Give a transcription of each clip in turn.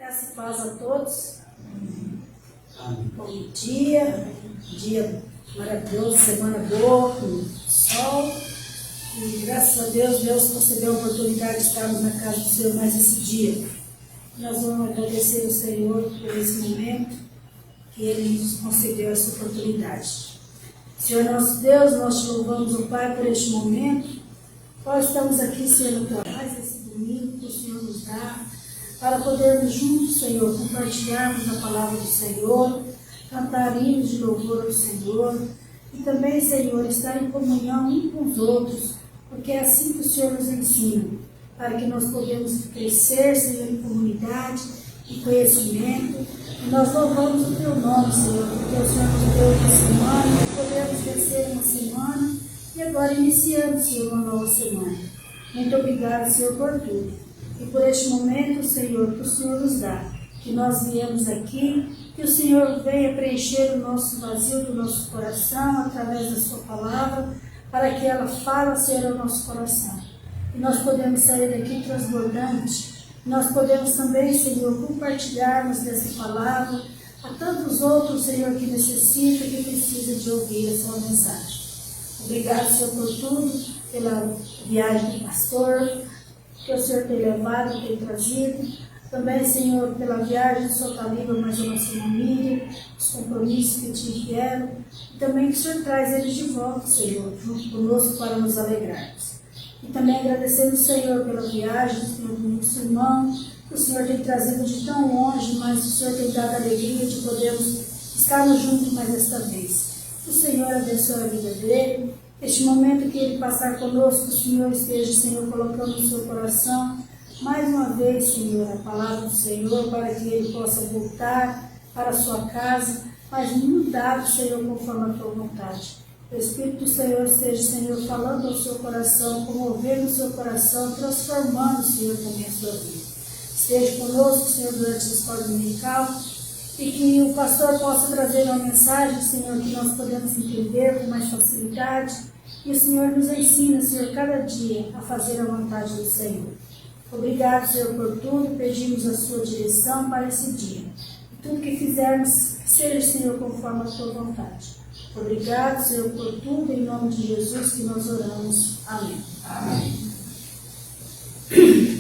Graça e paz a todos. Amém. Bom dia, dia maravilhoso, semana boa, com sol. E graças a Deus, Deus concedeu a oportunidade de estarmos na casa do Senhor mais esse dia. Nós vamos agradecer ao Senhor por esse momento que Ele nos concedeu essa oportunidade. Senhor nosso Deus, nós te louvamos, o Pai, por este momento. Nós estamos aqui, Senhor, no teu paz, esse domingo que o Senhor nos dá, para podermos juntos, Senhor, compartilharmos a palavra do Senhor, cantar hinos de louvor ao Senhor e também, Senhor, estar em comunhão uns com os outros, porque é assim que o Senhor nos ensina, para que nós podemos crescer, Senhor, em comunidade e conhecimento. E nós louvamos o Teu nome, Senhor, porque o Senhor nos deu uma semana, podemos vencer uma semana e agora iniciamos, Senhor, uma nova semana. Muito obrigada, Senhor, por tudo. E por este momento, Senhor, que o Senhor nos dá, que nós viemos aqui, que o Senhor venha preencher o nosso vazio do nosso coração, através da sua palavra, para que ela fale, Senhor, ao nosso coração. E nós podemos sair daqui transbordante, nós podemos também, Senhor, compartilharmos dessa palavra a tantos outros, Senhor, que necessitam, que precisam de ouvir a sua mensagem. Obrigado, Senhor, por tudo, pela viagem do pastor, que o Senhor tem levado, tem trazido. Também, Senhor, pela viagem do Senhor está livre, mais a nossa família, os compromissos que te vieram. E também que o Senhor traz eles de volta, Senhor, junto conosco para nos alegrarmos. E também agradecendo, Senhor, pela viagem, Senhor, do nosso irmão, que o Senhor tem trazido de tão longe, mas o Senhor tem dado a alegria de podermos estarmos juntos mais esta vez. O Senhor abençoe a vida dele. Este momento que ele passar conosco, o Senhor esteja, Senhor, colocando no seu coração, mais uma vez, Senhor, a palavra do Senhor, para que ele possa voltar para a sua casa, mas mudado, Senhor, conforme a tua vontade. O Espírito do Senhor esteja, Senhor, falando ao seu coração, comovendo o seu coração, transformando, Senhor, também a sua vida. Esteja conosco, Senhor, durante a escola dominical, e que o pastor possa trazer uma mensagem, Senhor, que nós podemos entender com mais facilidade. E o Senhor nos ensina, Senhor, cada dia a fazer a vontade do Senhor. Obrigado, Senhor, por tudo. Pedimos a sua direção para esse dia. E tudo que fizermos, seja, Senhor, conforme a tua vontade. Obrigado, Senhor, por tudo. Em nome de Jesus que nós oramos. Amém. Amém.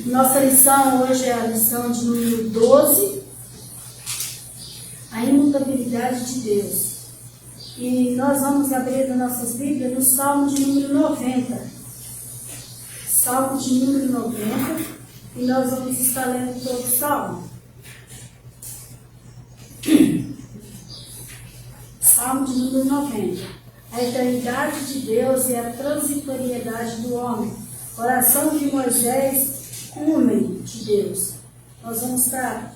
Nossa lição hoje é a lição de número 12. A imutabilidade de Deus. E nós vamos abrir as nossas Bíblias no Salmo de número 90. Salmo de número 90. E nós vamos estar lendo todo o Salmo. Salmo de número 90. A eternidade de Deus e a transitoriedade do homem. Oração de Moisés, cume de Deus. Nós vamos estar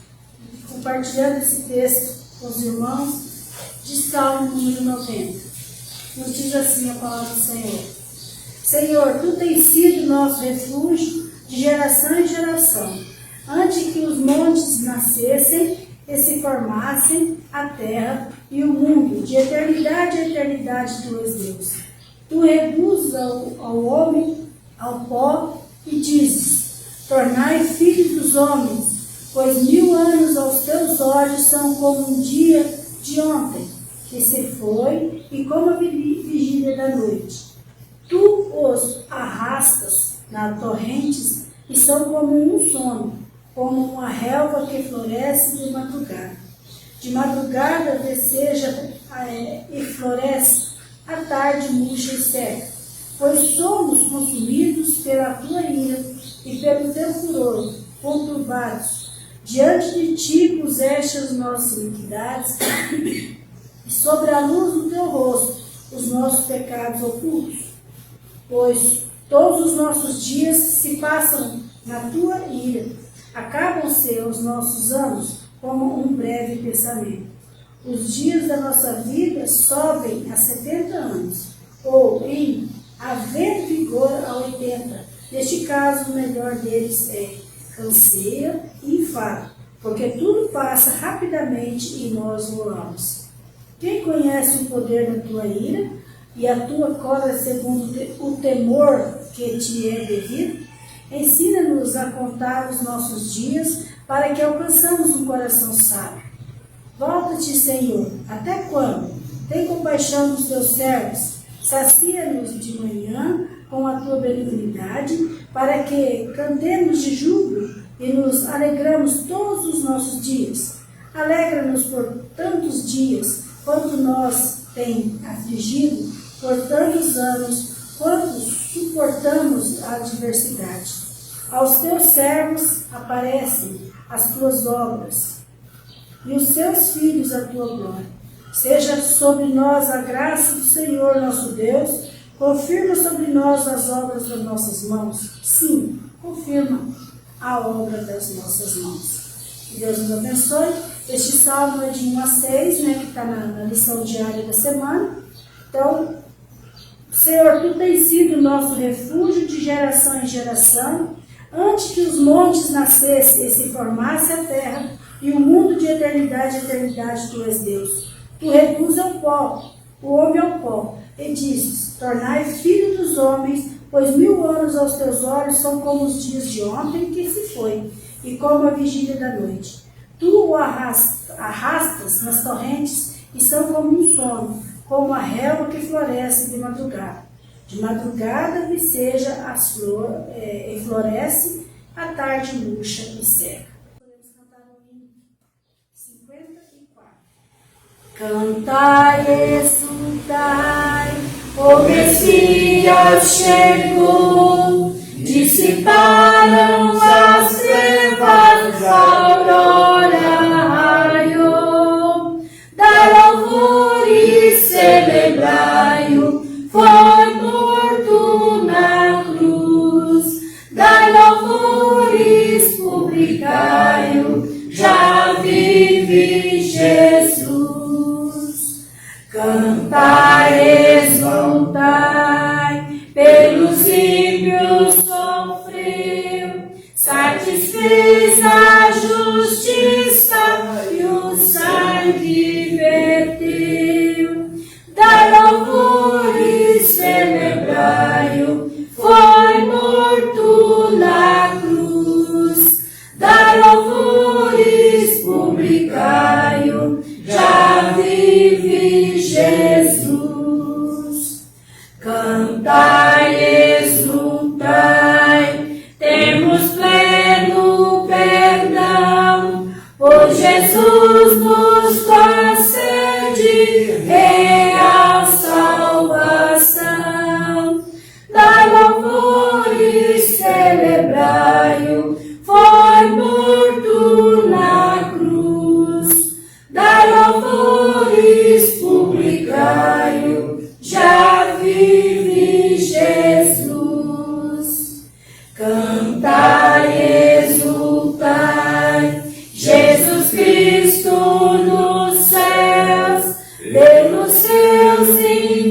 compartilhando esse texto com os irmãos de Salmo número 90. Nos diz assim a palavra do Senhor. Senhor, tu tens sido nosso refúgio de geração em geração. Antes que os montes nascessem e se formassem a terra e o mundo, de eternidade a eternidade tu és Deus. Tu reduzes ao homem ao pó e dizes, tornai filhos dos homens, pois 1000 anos aos teus olhos são como um dia de ontem, que se foi, e como a vigília da noite. Tu os arrastas nas torrentes, e são como um sono, como uma relva que floresce de madrugada. De madrugada deseja e floresce, à tarde murcha e seca. Pois somos consumidos pela tua ira e pelo teu furor, conturbados. Diante de ti puseste as nossas iniquidades, e sobre a luz do teu rosto os nossos pecados ocultos. Pois todos os nossos dias se passam na tua ira, acabam-se os nossos anos como um breve pensamento. Os dias da nossa vida sobem a 70 anos, ou em haver vigor a 80. Neste caso, o melhor deles é canseia e enfado, porque tudo passa rapidamente e nós voamos. Quem conhece o poder da tua ira e a tua cólera segundo o temor que te é devido? Ensina-nos a contar os nossos dias, para que alcançamos um coração sábio. Volta-te, Senhor, até quando? Tem compaixão dos teus servos. Sacia-nos de manhã com a tua benignidade, para que cantemos de júbilo e nos alegramos todos os nossos dias. Alegra-nos por tantos dias, quanto nós tem afligido, por tantos anos, quanto suportamos a adversidade. Aos teus servos aparecem as tuas obras, e os seus filhos a tua glória. Seja sobre nós a graça do Senhor nosso Deus, confirma sobre nós as obras das nossas mãos. Sim, confirma a obra das nossas mãos. Que Deus nos abençoe. Este salmo é de 1 a 6, que está na lição diária da semana. Então, Senhor, Tu tens sido nosso refúgio de geração em geração. Antes que os montes nascessem e se formasse a terra, e o mundo de eternidade em eternidade, Tu és Deus. Tu reduza ao pó, o homem ao pó, e dizes: tornai filho dos homens, pois 1000 anos aos teus olhos são como os dias de ontem que se foi, e como a vigília da noite. Tu o arrastas nas torrentes, e são como um sono, como a relva que floresce de madrugada. De madrugada viceja as flores, e floresce, à tarde murcha e seca. Podemos cantar o hino 54. Cantai, exultai, o Messias chegou, dissiparam as trevas, a aurora raiou, dai louvor e celebrai-o, foi morto na cruz, dai louvores, publicai-o, já vive Jesus. Cantai, exultai, pelos ímpios sofreu, satisfez a justiça e o sangue verteu. Dai louvores, celebrai-o, foi morto na cruz. Dai louvores, publicai-o, já vive Jesus. Cantai, exultai, temos pleno perdão, pois Jesus nos concede real salvação. Dai louvores, celebrai-o, foi morto na cruz. Dai louvores, publicai-o, já vive Jesus. Cantai, exultai, Jesus Cristo nos céus, pelos seus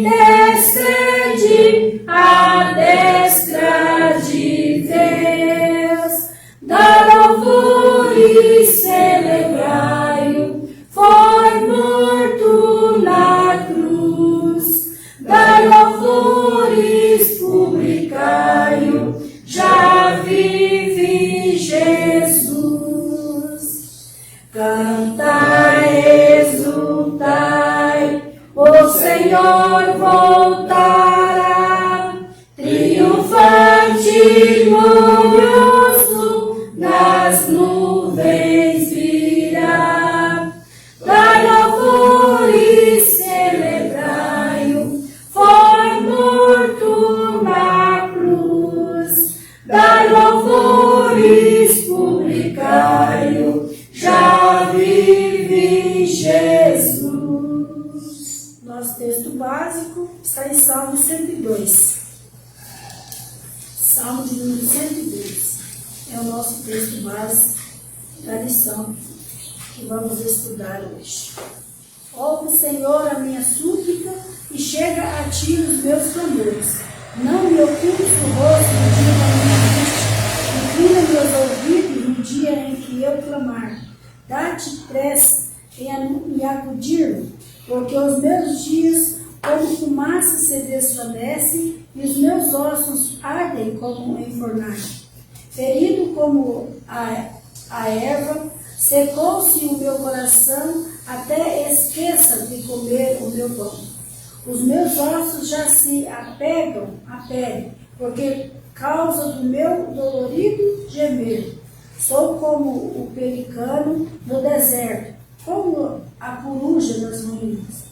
intercede à destra de Deus. Dai louvores, celebrai-o, foi morto na cruz. Dai louvores, publicai-o, já vive Jesus. Cantai, exultai, o Senhor voltará, triunfante, glorioso, nas nuvens virá. Dai louvores, celebrai-o, foi morto na cruz. Dai louvores, publicai-o, já vive Jesus. Nosso texto básico está em Salmo 102. Salmo de número 102 é o nosso texto básico da lição que vamos estudar hoje. Ouve, Senhor, a minha súplica e chega a ti os meus clamores. Não me ocultes o rosto no dia da minha angústia. Inclina meus ouvidos no dia em que eu clamar. Dá-te pressa em acudir-me, porque os meus dias como fumaça se desvanecem e os meus ossos ardem como em fornalha. Ferido como a erva, secou-se o meu coração, até esqueça de comer o meu pão. Os meus ossos já se apegam à pele, porque causa do meu dolorido gemer. Sou como o pelicano no deserto, como a coruja nas ruínas.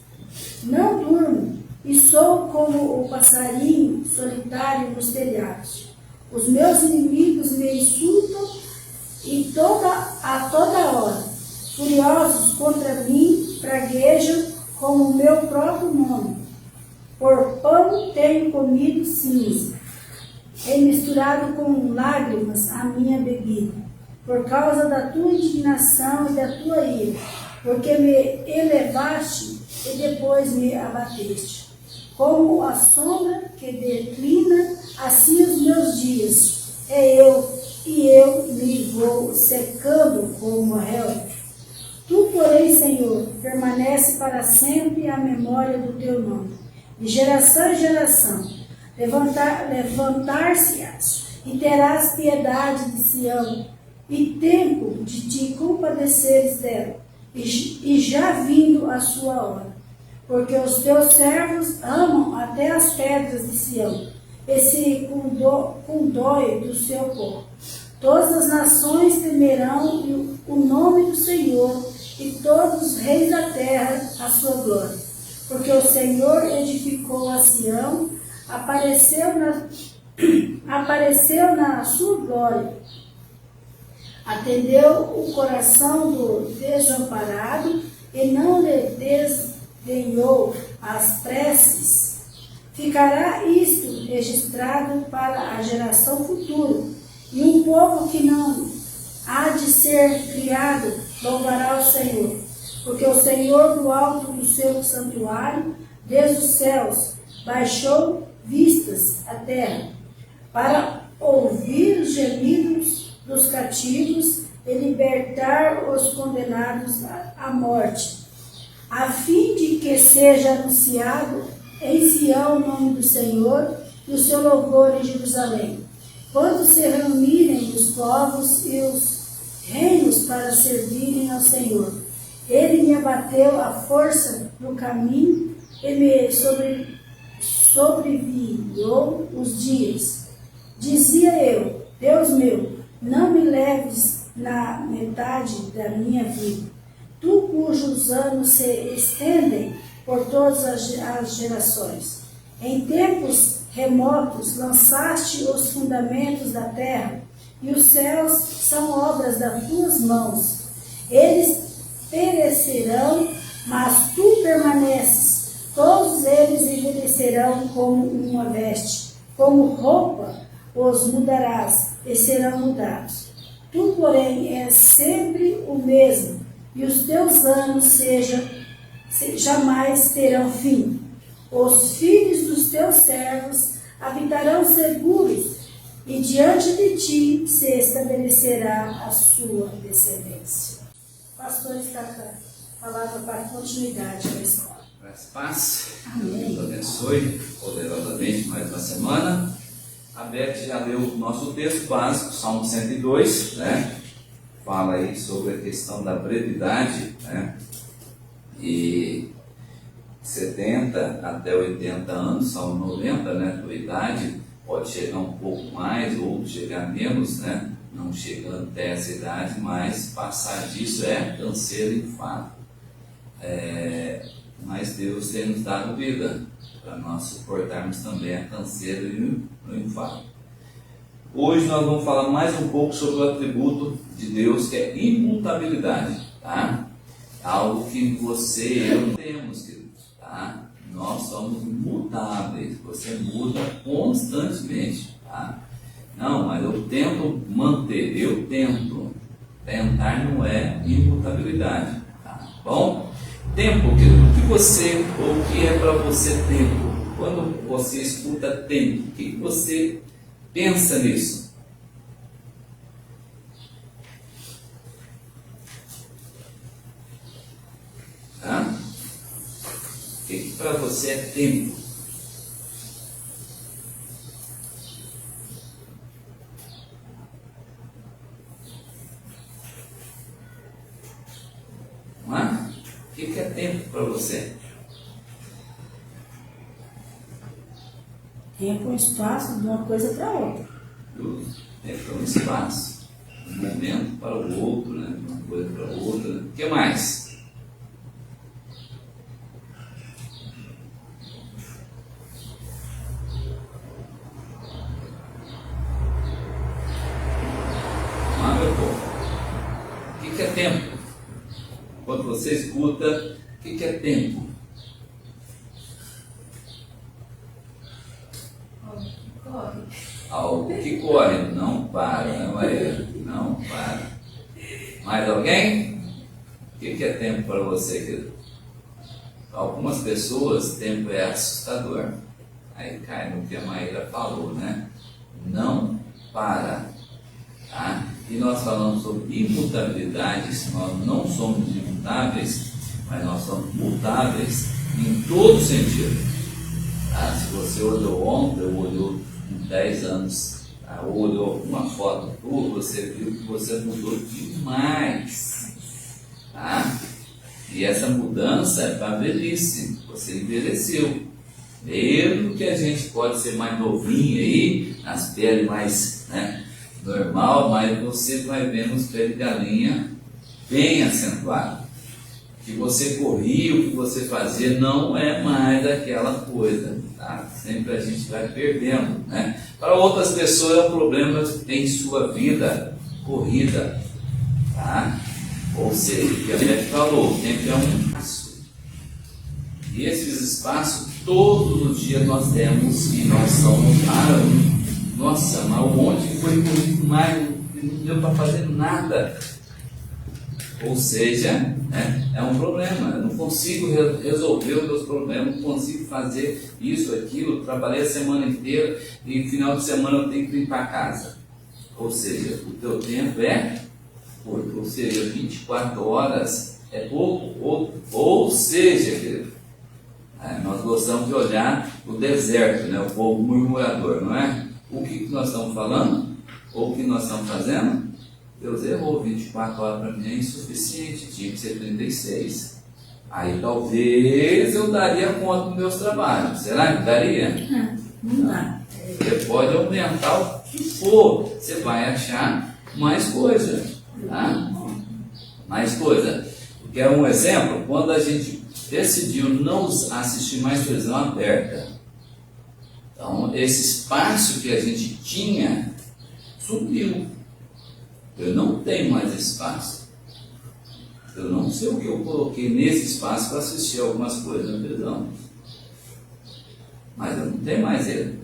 Não durmo, e sou como o passarinho solitário nos telhados. Os meus inimigos me insultam a toda hora. Furiosos contra mim, praguejam com o meu próprio nome. Por pão tenho comido cinza, e misturado com lágrimas a minha bebida, por causa da tua indignação e da tua ira, porque me elevaste e depois me abateste. Como a sombra que declina, assim os meus dias, e eu me vou secando como a relva. Tu, porém, Senhor, permanece para sempre a memória do teu nome. De geração em geração, levantar-se-ás e terás piedade de Sião, e tempo de te compadeceres dela, e já vindo a sua hora. Porque os teus servos amam até as pedras de Sião, e se condói do seu povo. Todas as nações temerão o nome do Senhor, e todos os reis da terra a sua glória. Porque o Senhor edificou a Sião, apareceu na sua glória. Atendeu o coração do desamparado e não lhe desdenhou as preces. Ficará isto registrado para a geração futura, e um povo que não há de ser criado louvará o Senhor. Porque o Senhor do alto do seu santuário, desde os céus, baixou vistas à terra, para ouvir os gemidos dos cativos e libertar os condenados à morte, a fim de que seja anunciado em Sião o nome do Senhor e o seu louvor em Jerusalém. Quando se reunirem os povos e os reinos para servirem ao Senhor. Ele me abateu a força no caminho e me sobreviou os dias. Dizia eu, Deus meu, não me leves na metade da minha vida. Tu cujos anos se estendem por todas as gerações. Em tempos remotos lançaste os fundamentos da terra, e os céus são obras das tuas mãos. Eles perecerão, mas tu permaneces. Todos eles envelhecerão como uma veste, como roupa os mudarás, e serão mudados. Tu, porém, és sempre o mesmo, e os teus anos jamais terão fim. Os filhos dos teus servos habitarão seguros, e diante de ti se estabelecerá a sua descendência. O pastor está com a palavra para continuidade da escola. Paz. Amém. Deus abençoe poderosamente mais uma semana. A Beth já leu o nosso texto básico, Salmo 102, né? Fala aí sobre a questão da brevidade, né? E 70 até 80 anos são 90, né? Tua idade pode chegar um pouco mais ou chegar menos, né? Não chegando até essa idade, mas passar disso é canseiro e enfado. Mas Deus tem nos dado vida para nós suportarmos também a canseiro e o enfado. Hoje nós vamos falar mais um pouco sobre o atributo de Deus, que é imutabilidade, tá? Algo que você e eu não temos, queridos, tá? Nós somos mutáveis, você muda constantemente, tá? Não, mas eu tento manter, tentar não é imutabilidade, tá bom? Tempo, querido, o que é para você tempo? Quando você escuta tempo, o que você pensa nisso? O que para você é tempo? tempo para você? Tempo e espaço de uma coisa para outra. Tempo é um espaço, um momento para o outro, né? De uma coisa para outra. O que mais? Meu povo, o que é tempo? Quando você escuta, o que é tempo? Algo que corre, não para, né, Maria? Não para. Mais alguém? O que é tempo para você, querido? Algumas pessoas, tempo é assustador. Aí cai no que a Maíra falou, né? Não para. Tá? E nós falamos sobre imutabilidade. Nós não somos imutáveis, mas nós somos mutáveis em todo sentido. Tá? Se você olhou ontem, ou olhou em 10 anos, tá? Ou olhou uma foto tua, você viu que você mudou demais. Tá? E essa mudança é para a velhice. Você envelheceu. Mesmo que a gente pode ser mais novinho aí, as peles mais, né, normal, mas você vai vendo os pés de galinha bem acentuados. O que você corria, o que você fazia não é mais aquela coisa, tá? Sempre a gente vai perdendo, né? Para outras pessoas é um problema em sua vida corrida, tá? Ou seja, o que a Beth falou, o tempo é um espaço. E esses espaços, todos os dias nós temos e nós somos nossa, mas o monte foi corrido mais, não deu para fazer nada. Ou seja, né, é um problema. Eu não consigo resolver os meus problemas, não consigo fazer isso, aquilo. Trabalhei a semana inteira e no final de semana eu tenho que ir para casa. Ou seja, o teu tempo é curto. Ou seja, 24 horas é pouco. Ou seja, querido, nós gostamos de olhar o deserto, né, o povo murmurador, não é? O que nós estamos falando? Ou o que nós estamos fazendo? Deus errou, 24 horas para mim é insuficiente, tinha que ser 36. Aí talvez eu daria conta dos meus trabalhos. Será que daria? Não dá. Você pode aumentar o que for, você vai achar mais coisa. Tá? Mais coisa. Quer um exemplo? Quando a gente decidiu não assistir mais televisão aberta, então esse espaço que a gente tinha sumiu. Eu não tenho mais espaço. Eu não sei o que eu coloquei nesse espaço para assistir algumas coisas na televisão. Mas eu não tenho mais ele.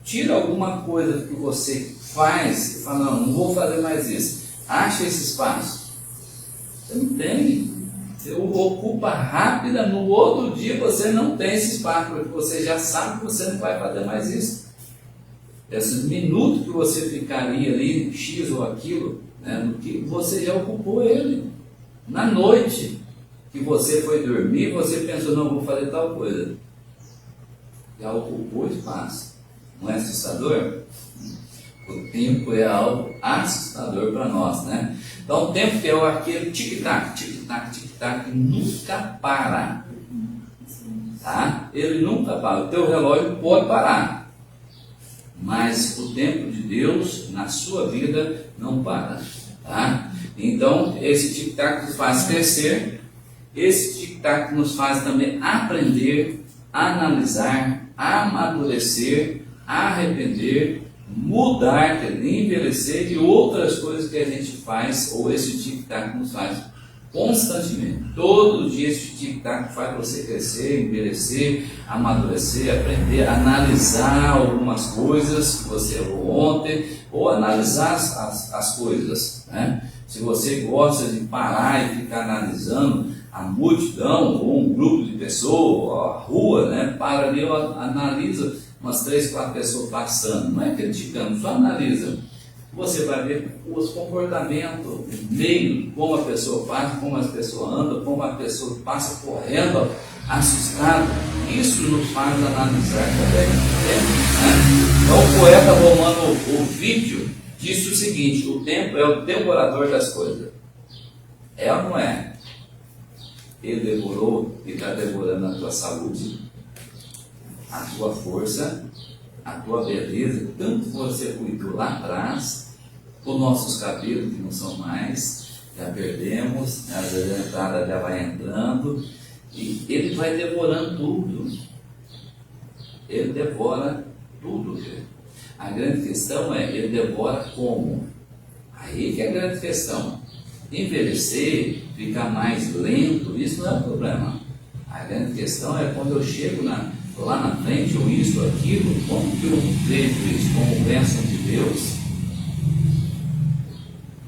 Tira alguma coisa que você faz e fala, não vou fazer mais isso. Acha esse espaço. Você não tem. Você o ocupa rápida, no outro dia você não tem esse espaço, porque você já sabe que você não vai fazer mais isso. Esses minutos que você ficaria ali, X ou aquilo, né, no que você já ocupou ele. Na noite que você foi dormir, você pensou, não, vou fazer tal coisa. Já ocupou o espaço. Não é assustador? O tempo é algo assustador para nós, né? Então o tempo é aquele tic-tac, tic-tac, tic-tac, que nunca para. Tá? Ele nunca para. O teu relógio pode parar. Mas o tempo de Deus na sua vida não para, tá? Então esse tic-tac nos faz crescer, esse tic-tac nos faz também aprender, analisar, amadurecer, arrepender, mudar, envelhecer e outras coisas que a gente faz, ou esse tic-tac nos faz constantemente. Todo dia esse tic-tac faz você crescer, envelhecer, amadurecer, aprender, analisar algumas coisas que você errou ontem, ou analisar as coisas, né? Se você gosta de parar e ficar analisando a multidão, ou um grupo de pessoas, ou a rua, né? Para ali, analisa umas 3, 4 pessoas passando, não é criticando, só analisa. Você vai ver os comportamentos, o meio, como a pessoa passa, como as pessoas andam, como a pessoa passa correndo, assustado. Isso nos faz analisar também. Então o poeta romano Ovídio disse o seguinte: o tempo é o devorador das coisas. É ou não é? ele devorou e está devorando a tua saúde, a tua força, a tua beleza, tanto você cuidou lá atrás, os nossos cabelos que não são mais, já perdemos, às vezes a entrada já vai entrando, e ele vai devorando tudo. Ele devora tudo. A grande questão é, ele devora como? Aí que é a grande questão. Envelhecer, ficar mais lento, isso não é um problema. A grande questão é quando eu chego lá na frente, ou isso, ou aquilo, como que eu vejo isso? Como bênção de Deus?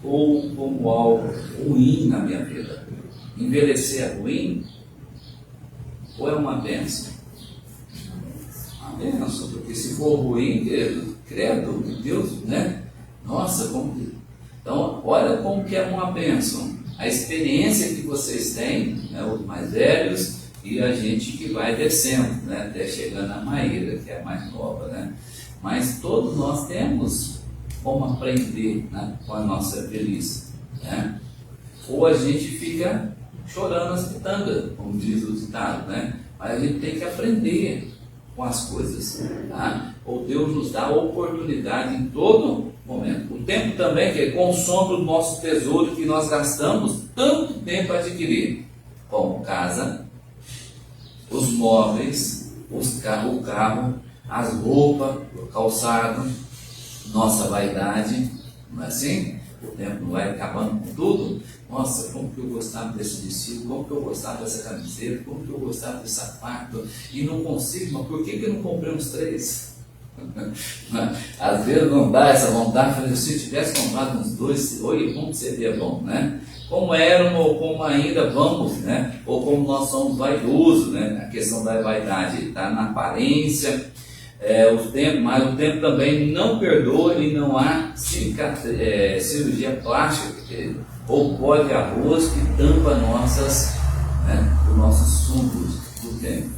Ou como algo ruim na minha vida? Envelhecer é ruim? Ou é uma bênção? Uma bênção, porque se for ruim, credo, Deus, né? Nossa, como que... Então, olha como que é uma bênção. A experiência que vocês têm, né, os mais velhos, e a gente que vai descendo, né, até chegando a Maíra, que é a mais nova, né? Mas todos nós temos como aprender, né, com a nossa velhice, né? Ou a gente fica chorando as pitangas, como diz o ditado, né? Mas a gente tem que aprender com as coisas, tá? Ou Deus nos dá oportunidade em todo momento. O tempo também que consome o nosso tesouro que nós gastamos tanto tempo a adquirir, como casa, os móveis, o carro, as roupas, o calçado, nossa vaidade, não é assim? O tempo vai acabando com tudo. Nossa, como que eu gostava desse vestido, como que eu gostava dessa camiseta, como que eu gostava desse sapato, e não consigo, mas por que eu não comprei uns 3? Às vezes não dá essa vontade, se eu tivesse comprado uns 2, oi, como seria bom, né? Como éramos ou como ainda vamos, né? Ou como nós somos vaidosos, né? A questão da vaidade está na aparência, mas o tempo também não perdoa e não há cirurgia plástica, ou pó de arroz que tampa os nossos fundos do tempo.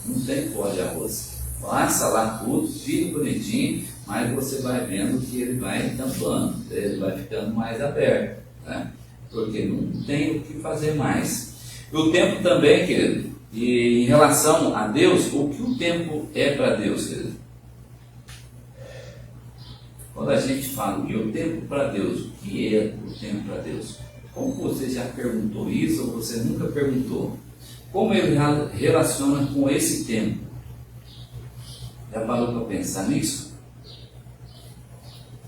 Não tem pó de arroz. Passa lá tudo, fica bonitinho, mas você vai vendo que ele vai tampando, ele vai ficando mais aberto, né? Porque não tem o que fazer mais. E o tempo também, querido, e em relação a Deus, o que o tempo é para Deus, querido? Quando a gente fala, e o tempo para Deus? O que é o tempo para Deus? Como você já perguntou isso ou você nunca perguntou? Como ele relaciona com esse tempo? Já parou para pensar nisso?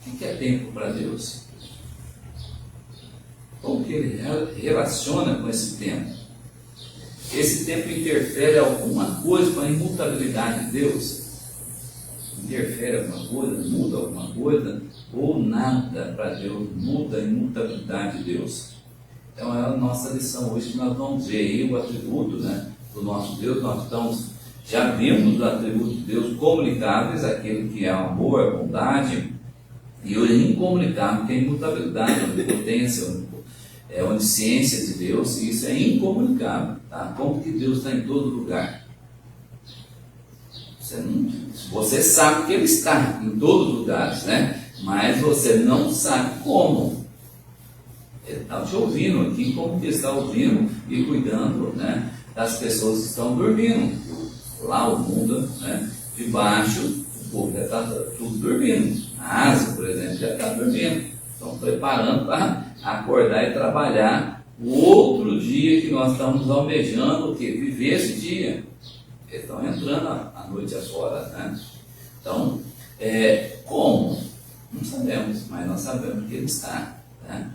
O que é tempo para Deus? Como que ele relaciona com esse tempo? Esse tempo interfere alguma coisa com a imutabilidade de Deus? Interfere alguma coisa, muda alguma coisa? Ou nada para Deus muda a imutabilidade de Deus? Então é a nossa lição hoje que nós vamos ver aí o atributo, né, do nosso Deus. Nós já vimos o atributo de Deus comunicáveis, aquele que é o amor, a bondade, e o incomunicável, que é a imutabilidade, a onipotência, a onisciência de Deus, e isso é incomunicável, tá? Como que Deus está em todo lugar? Você sabe que Ele está em todos os lugares, né? Mas você não sabe como. Ele está te ouvindo aqui, como que está ouvindo e cuidando, né, das pessoas que estão dormindo. Lá o mundo, né, de baixo, o povo já está tudo dormindo. A Ásia, por exemplo, já está dormindo. Estão preparando para acordar e trabalhar o outro dia que nós estamos almejando, o que? Viver esse dia. Eles estão entrando a noite afora, né? Então, como? Não sabemos, mas nós sabemos que Ele está, né?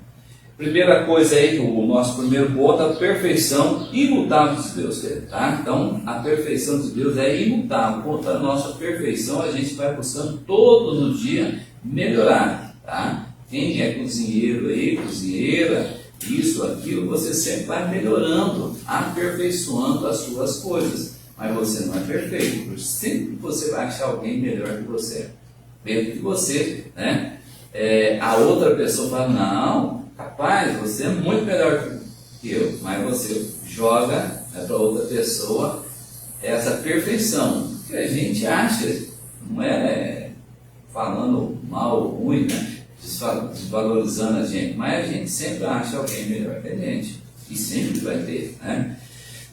Primeira coisa aí, o nosso primeiro ponto, a perfeição imutável de Deus, tá? Então, a perfeição de Deus é imutável. Quanto à nossa perfeição, a gente vai buscando todos os dias melhorar, tá? Quem é cozinheiro aí, cozinheira, isso, aquilo, você sempre vai melhorando, aperfeiçoando as suas coisas. Mas você não é perfeito, sempre você vai achar alguém melhor que você. Mesmo que você, né? A outra pessoa fala, não, capaz, você é muito melhor que eu, mas você joga, né, para outra pessoa essa perfeição, que a gente acha, não é falando mal ou ruim, né, desvalorizando a gente, mas a gente sempre acha alguém melhor que a gente, e sempre vai ter, né?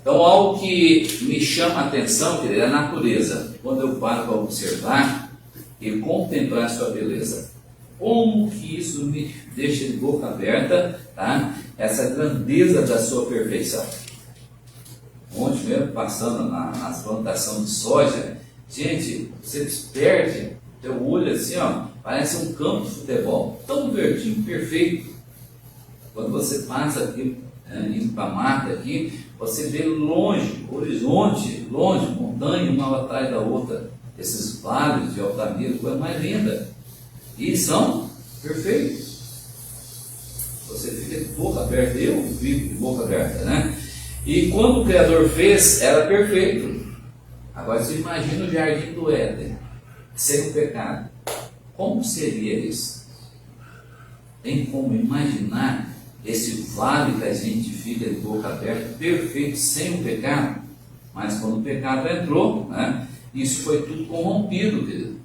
Então, algo que me chama a atenção, querido, é a natureza. Quando eu paro para observar e contemplar a sua beleza, como que isso me deixa de boca aberta, tá? Essa grandeza da sua perfeição. Ontem mesmo, passando nas plantações de soja, gente, você perde teu olho assim, ó, parece um campo de futebol, tão verdinho, perfeito. Quando você passa aqui, indo para a mata aqui, você vê longe, horizonte, longe, montanha, uma atrás da outra, esses vales de Altamira, coisa mais linda, e são perfeitos. Você fica de boca aberta, eu vivo de boca aberta, né? E quando o Criador fez, era perfeito. Agora você imagina o jardim do Éden, sem o pecado. Como seria isso? Tem como imaginar esse vale que a gente fica de boca aberta, perfeito, sem o pecado? Mas quando o pecado entrou, né, isso foi tudo corrompido, querido.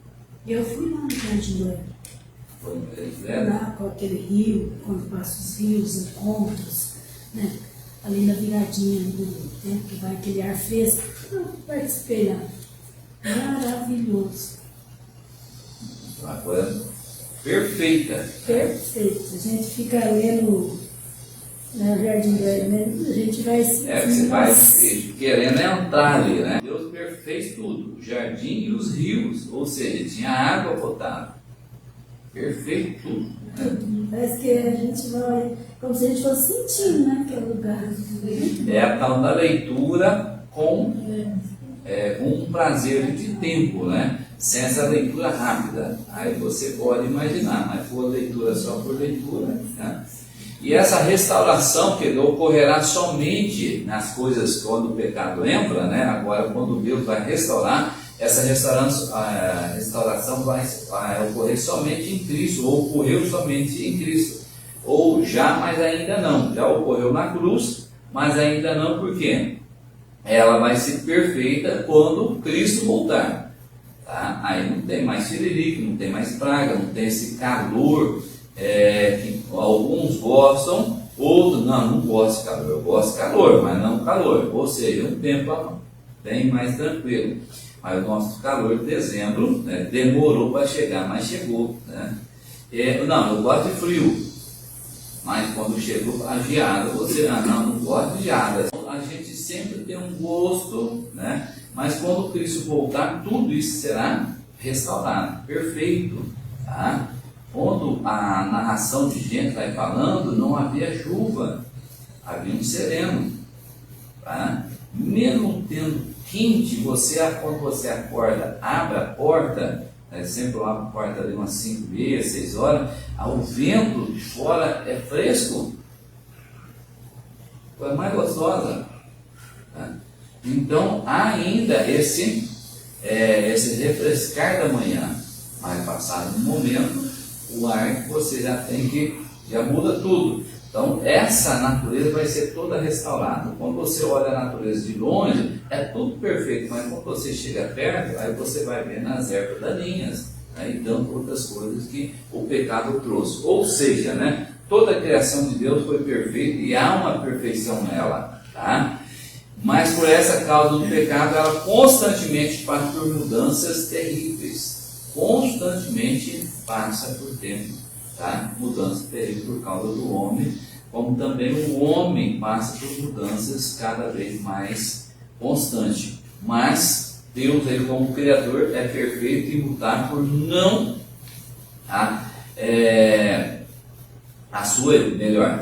Eu fui lá no Jardim do Éden. Foi Lá com aquele rio, quando passa os rios, encontros, né? Ali na viradinha do tempo que vai aquele ar fresco. Eu participei lá. Maravilhoso. uma coisa perfeita. Perfeito. A gente fica lendo no Jardim do Éden, a gente vai se. Você vai querendo entrar ali, né? Deus fez tudo, o jardim e os rios, ou seja, tinha água potável. Perfeito tudo. Né? Parece que a gente vai, como se a gente fosse sentindo, né? Aquele lugar. É a tal da leitura com um prazer de tempo, né? Sem essa leitura rápida. Aí você pode imaginar, mas for leitura só por leitura, né? E essa restauração que ocorrerá somente nas coisas quando o pecado entra, né? Agora, quando Deus vai restaurar, essa restauração vai ocorrer somente em Cristo, ou ocorreu somente em Cristo, ou já, mas ainda não. Já ocorreu na cruz, mas ainda não, por quê? Ela vai ser perfeita quando Cristo voltar. Tá? Aí não tem mais tiririca, não tem mais praga, não tem esse calor que alguns gostam, outros não gostam de calor. Eu gosto de calor, mas não calor. Ou seja, um tempo bem mais tranquilo. Mas o nosso calor de dezembro, né, demorou para chegar, mas chegou. Né? Eu gosto de frio. Mas quando chegou a geada, você não gosta de geada. A gente sempre tem um gosto, né? Mas quando Cristo voltar, tudo isso será restaurado, perfeito. Tá? Quando a narração de gente vai falando, não havia chuva, havia um sereno. Tá? Mesmo tendo quente, quando você acorda, abre a porta, sempre lá a porta ali umas 5h30, 6 horas, o vento de fora é fresco, é mais gostosa. Tá? Então há ainda esse refrescar da manhã, mas passado um momento, o ar que você já muda tudo. Então essa natureza vai ser toda restaurada. Quando você olha a natureza de longe, é tudo perfeito, mas quando você chega perto, aí você vai ver nas ervas daninhas, né, e tanto outras coisas que o pecado trouxe. Ou seja, né, toda a criação de Deus foi perfeita e há uma perfeição nela, tá? Mas por essa causa do pecado, ela constantemente passa por mudanças terríveis. Constantemente passa por tempo, tá? Mudanças terríveis por causa do homem, como também o homem passa por mudanças cada vez mais constantes. Mas Deus, ele como Criador, é perfeito e imutável por não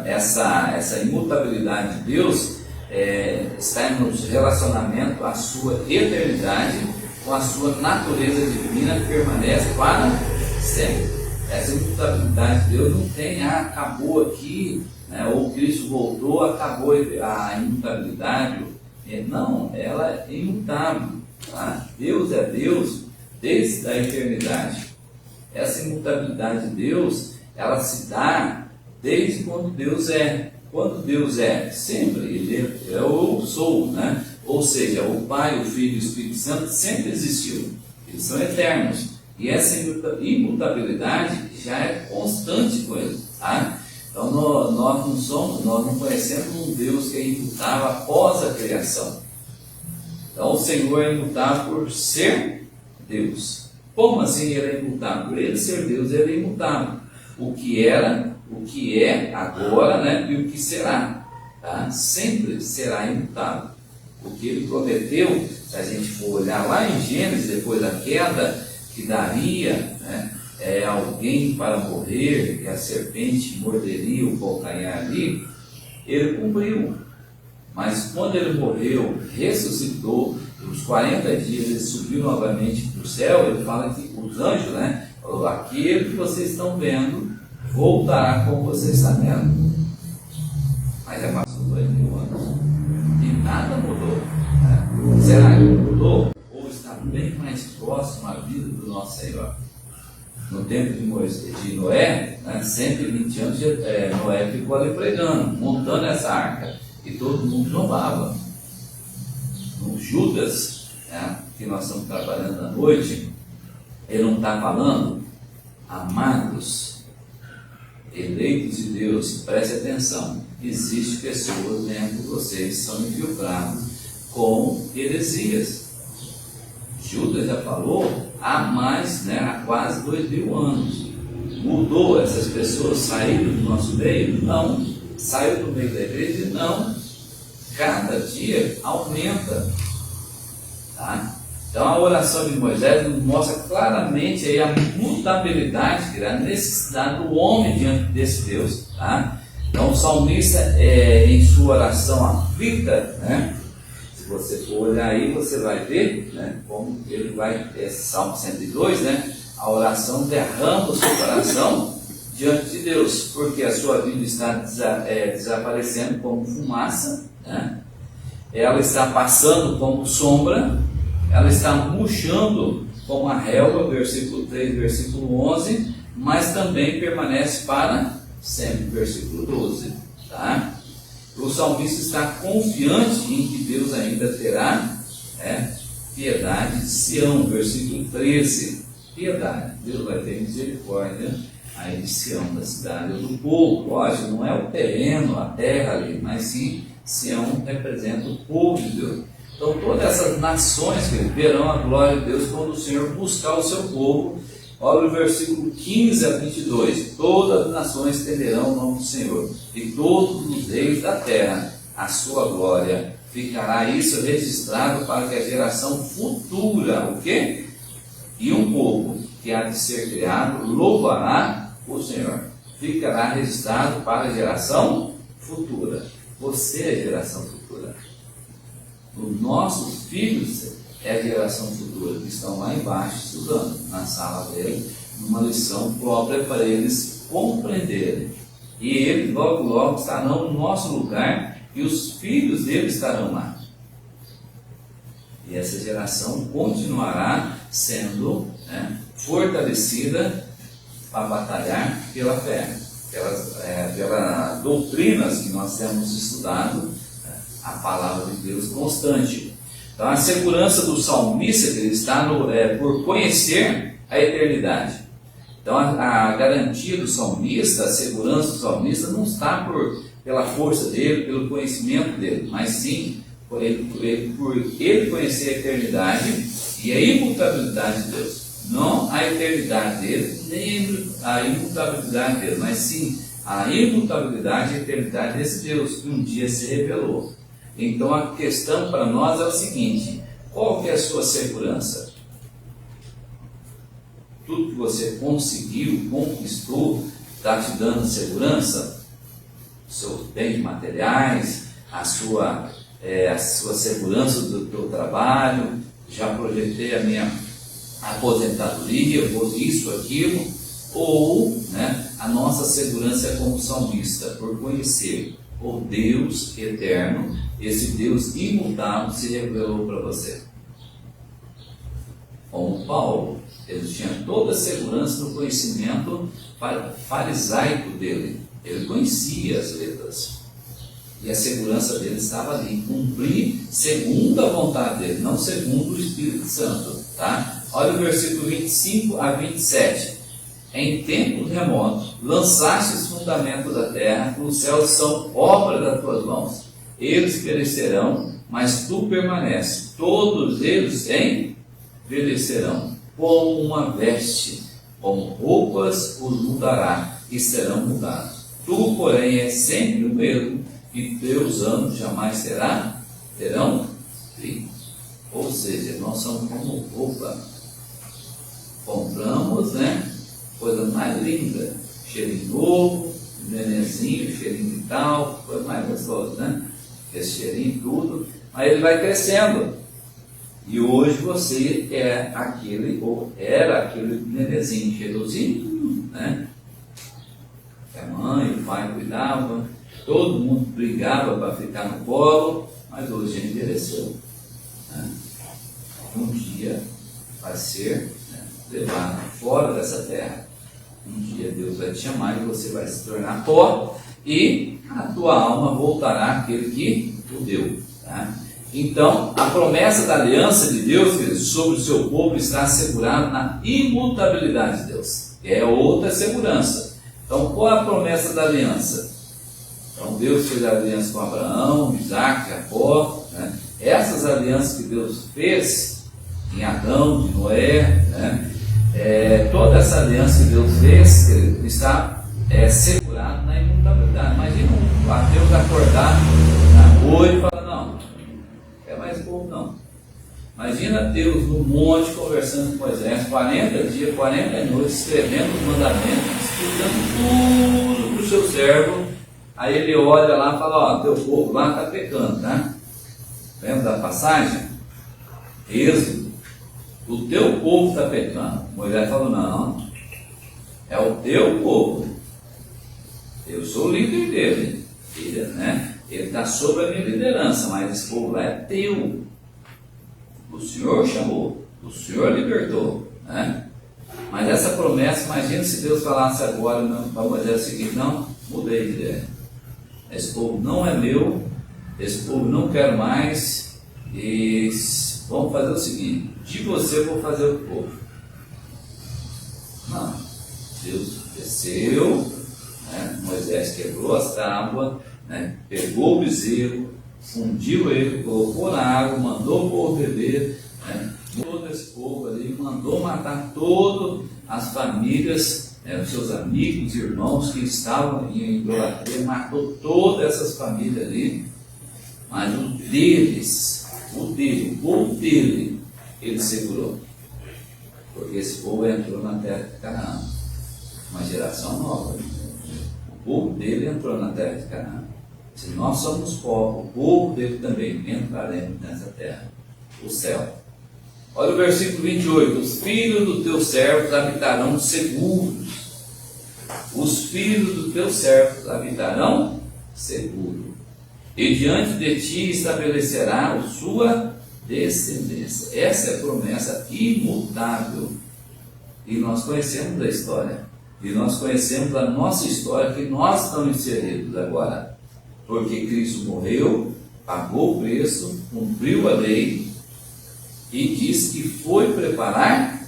essa imutabilidade de Deus está no relacionamento à sua eternidade, com a sua natureza divina que permanece para sempre. Essa imutabilidade de Deus não tem, acabou aqui, né, ou Cristo voltou, acabou a imutabilidade. Não, ela é imutável. Tá? Deus é Deus desde a eternidade. Essa imutabilidade de Deus, ela se dá desde quando Deus é. Quando Deus é, sempre, Ele é eu sou, né? Ou seja, o Pai, o Filho e o Espírito Santo sempre existiu. Eles são eternos. E essa imutabilidade já é constante com Ele. Tá? Então nós não conhecemos um Deus que é imutável após a criação. Então o Senhor é imutável por ser Deus. Como assim ele é imutável? Por ele ser Deus, ele é imutável. O que era, o que é agora, né? E o que será. Tá? Sempre será imutável. O que ele prometeu, se a gente for olhar lá em Gênesis, depois da queda, que daria, né, alguém para morrer, que a serpente morderia o calcanhar ali, ele cumpriu. Mas quando ele morreu, ressuscitou, os 40 dias ele subiu novamente para o céu, ele fala que os anjos, né, falou, aquele que vocês estão vendo, voltará como vocês estão vendo. Mas já passou 2000 anos e nada mudou. Né? Será que mudou? Ou está bem mais próximo à vida do nosso Senhor? No tempo de Noé, né, 120 anos, Noé ficou ali pregando, montando essa arca, e todo mundo zombava. No Judas, né, que nós estamos trabalhando à noite, ele não está falando, amados, eleitos de Deus, preste atenção, existem pessoas dentro de vocês que são infiltrados com heresias. Judas já falou há mais, né, há quase 2000 anos. Mudou essas pessoas, saíram do nosso meio? Não. Saiu do meio da igreja? Não. Cada dia aumenta. Tá? Então a oração de Moisés nos mostra claramente aí a mutabilidade, a necessidade do homem diante desse Deus. Tá? Então o salmista, em sua oração aflita, né? Se você for olhar aí, você vai ver, né, como ele vai, esse Salmo 102, né, a oração derrama o seu coração diante de Deus, porque a sua vida está desaparecendo como fumaça, né? Ela está passando como sombra, ela está murchando como a relva, versículo 3, versículo 11, mas também permanece para sempre, versículo 12, tá? O salmista está confiante em que Deus ainda terá piedade de Sião, versículo 13. Piedade, Deus vai ter misericórdia aí de Sião, da cidade ou do povo. Lógico, não é o terreno, a terra ali, mas sim Sião representa o povo de Deus. Então todas essas nações que verão a glória de Deus quando o Senhor buscar o seu povo. Olha o versículo 15 a 22. Todas as nações tenderão o nome do Senhor, e todos os reis da terra a sua glória. Ficará isso registrado para que a geração futura, o quê? E um povo que há de ser criado louvará o Senhor. Ficará registrado para a geração futura. Você é a geração futura. Os nossos filhos é a geração futura, que estão lá embaixo estudando, na sala dele, numa lição própria para eles compreenderem. E eles logo, logo estarão no nosso lugar e os filhos deles estarão lá. E essa geração continuará sendo fortalecida para batalhar pela fé, pelas doutrinas que nós temos estudado, a palavra de Deus constante. Então a segurança do salmista ele está por conhecer a eternidade. Então a garantia do salmista, a segurança do salmista não está pela força dele, pelo conhecimento dele, mas sim por ele conhecer a eternidade e a imutabilidade de Deus. Não a eternidade dele, nem a imutabilidade dele, mas sim a imutabilidade e a eternidade desse Deus que um dia se revelou. Então a questão para nós é o seguinte: qual que é a sua segurança? Tudo que você conseguiu, conquistou, está te dando segurança? Os seus bens materiais, a sua segurança do teu trabalho, já projetei a minha aposentadoria, vou isso, aquilo, ou a nossa segurança é como salmista, por conhecer o Deus eterno, esse Deus imutável se revelou para você. Como Paulo, ele tinha toda a segurança no conhecimento farisaico dele, ele conhecia as letras, e a segurança dele estava ali, cumprir segundo a vontade dele, não segundo o Espírito Santo, tá? Olha o versículo 25 a 27. em tempos remotos, lançaste os fundamentos da terra, os céus são obra das tuas mãos. Eles perecerão, mas tu permaneces. Todos eles envelhecerão, como uma veste, como roupas os mudará, e serão mudados. Tu, porém, és sempre o mesmo, e teus anos jamais terão fim. Ou seja, nós somos como roupa. Compramos, né? Coisa mais linda, cheirinho novo, nenenzinho, cheirinho de tal, coisa mais gostosa, né? Esse cheirinho tudo, aí ele vai crescendo. E hoje você é aquele, ou era aquele nenenzinho cheirosinho, né? Que a mãe, o pai cuidavam, todo mundo brigava para ficar no colo, mas hoje ele envelheceu. Né? Um dia vai ser, né, levado fora dessa terra. Um dia Deus vai te chamar e você vai se tornar pó, e a tua alma voltará àquele que o deu. Tá? Então, a promessa da aliança de Deus, queridos, sobre o seu povo está assegurada na imutabilidade de Deus. É outra segurança. Então, qual é a promessa da aliança? Então, Deus fez a aliança com Abraão, Isaac, Jacó. Né? Essas alianças que Deus fez em Adão, de Noé, né? Toda essa aliança que Deus fez, querido, está segurada na imutabilidade. Imagina um Deus acordar na noite e falar: não, é mais povo não. Imagina Deus no monte conversando com Moisés, 40 dias, 40 noites, escrevendo os mandamentos, explicando tudo para o seu servo. Aí ele olha lá e fala: ó, teu povo lá está pecando, tá? Lembra da passagem? Êxodo. O teu povo está pecando. Moisés falou: não, é o teu povo. Eu sou o líder dele. Ele está sob a minha liderança, mas esse povo lá é teu. O Senhor chamou, o Senhor libertou. Né? Mas essa promessa, imagina se Deus falasse agora para Moisés o seguinte: não, mudei de ideia. Esse povo não é meu, esse povo não quero mais, e vamos fazer o seguinte: de você eu vou fazer o povo. Não, Deus desceu, né? Moisés quebrou as tábuas, né? Pegou o bezerro, fundiu ele, colocou na água, mandou o povo beber, né? Todo esse povo ali, mandou matar todas as famílias, os seus amigos, irmãos que estavam em idolatria, matou todas essas famílias ali, mas o povo dele, ele segurou, porque esse povo entrou na terra de Canaã, uma geração nova. O povo dele entrou na terra de Canaã. Se nós somos povos, o povo dele também entraremos nessa terra, o céu. Olha o versículo 28: os filhos dos teus servos habitarão seguros. Os filhos dos teus servos habitarão seguros. E diante de ti estabelecerá a sua descendência. Essa é a promessa imutável. E nós conhecemos a história. E nós conhecemos a nossa história, que nós estamos inseridos agora. Porque Cristo morreu, pagou o preço, cumpriu a lei e disse que foi preparar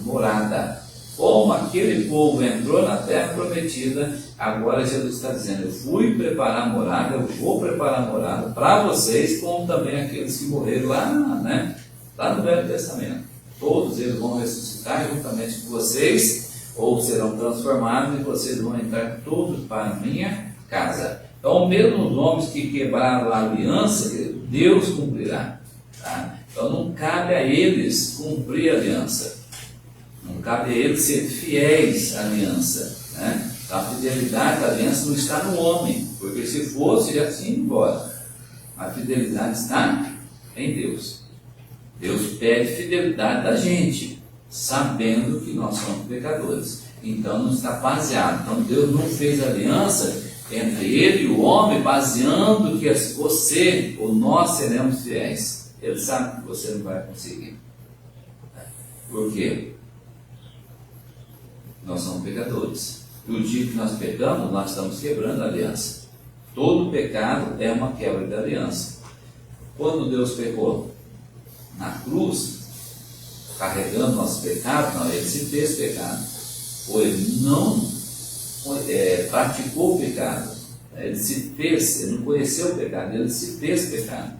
morada. Como aquele povo entrou na terra prometida, agora Jesus está dizendo: eu fui preparar morada, eu vou preparar morada para vocês, como também aqueles que morreram lá no Velho Testamento. Todos eles vão ressuscitar juntamente com vocês, ou serão transformados, e vocês vão entrar todos para a minha casa. Então, mesmo os homens que quebraram a aliança, Deus cumprirá. Tá? Então, não cabe a eles cumprir a aliança. Não cabe a eles ser fiéis à aliança. Né? A fidelidade da aliança não está no homem, porque se fosse, já tinha ido embora. A fidelidade está em Deus. Deus pede fidelidade da gente, sabendo que nós somos pecadores. Então, não está baseado. Então, Deus não fez aliança entre ele e o homem, baseando que você ou nós seremos fiéis. Ele sabe que você não vai conseguir. Por quê? Nós somos pecadores. E o dia que nós pecamos, nós estamos quebrando a aliança. Todo pecado é uma quebra da aliança. Quando Deus pecou na cruz, carregando nosso pecado, não, ele se fez pecado. ou ele não praticou o pecado, ele se fez, ele não conheceu o pecado, ele se fez pecado.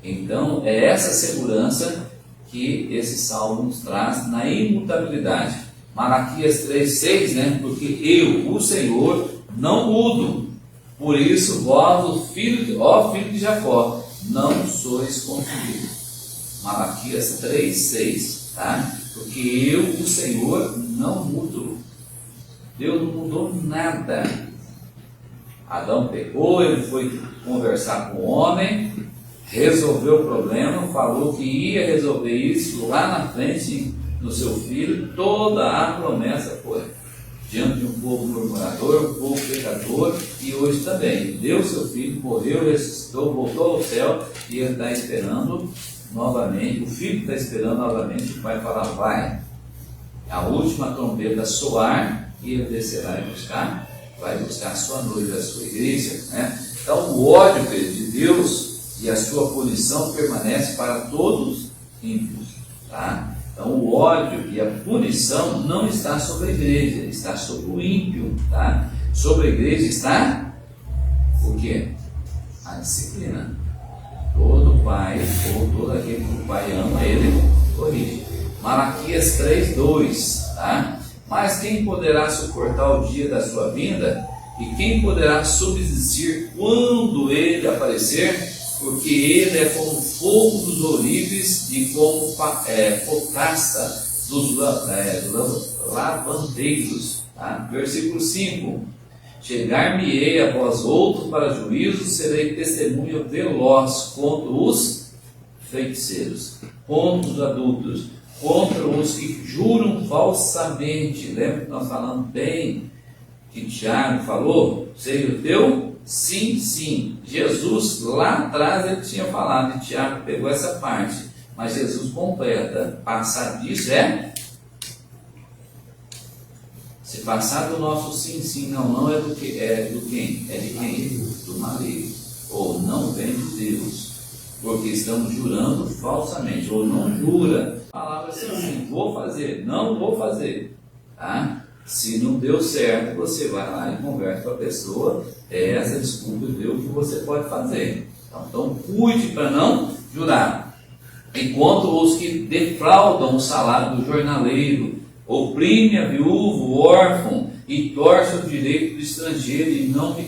Então é essa segurança que esse salmo nos traz na imutabilidade. Malaquias 3,6, né? Porque eu, o Senhor, não mudo. Por isso vós, filho de Jacó, não sois confundidos. Malaquias 3,6, tá? Porque eu, o Senhor, não mudo. Deus não mudou nada. Adão pecou, ele foi conversar com o homem, resolveu o problema, falou que ia resolver isso lá na frente do seu filho. Toda a promessa foi diante de um povo murmurador, um povo pecador, e hoje também. Deu seu filho, morreu, ressuscitou, voltou ao céu, e ele está esperando novamente, o filho está esperando novamente, o pai fala, vai, a última trombeta soar, e ele descerá e vai buscar a sua noiva, a sua igreja, né? Então o ódio de Deus e a sua punição permanece para todos ímpios, tá? Então o ódio e a punição não está sobre a igreja, está sobre o ímpio, tá? Sobre a igreja está o quê? A disciplina. Todo pai, ou todo aquele que o pai ama, ele corrige. Malaquias 3,2, tá? Mas quem poderá suportar o dia da sua vinda? E quem poderá subsistir quando ele aparecer? Porque ele é como fogo dos ourives e como potasta dos lavandeiros. Tá? Versículo 5. Chegar-me-ei a vós outros para juízo, serei testemunha veloz contra os feiticeiros, contra os adultos, contra os que juram falsamente. Lembra que nós falamos bem que Tiago falou? Seja o teu sim, sim. Jesus lá atrás ele tinha falado, e Tiago pegou essa parte, mas Jesus completa. Passar disso se passar do nosso sim, sim, não, não é do que é do quem? É de quem? Do maligno. Ou não vem de Deus, porque estamos jurando falsamente, ou não jura. A palavra assim, vou fazer, não vou fazer, tá? Se não deu certo, você vai lá e conversa com a pessoa, essa desculpa deu o que você pode fazer. Então cuide para não jurar. Enquanto os que defraudam o salário do jornaleiro, oprime a viúva, o órfão, e torce o direito do estrangeiro, e não me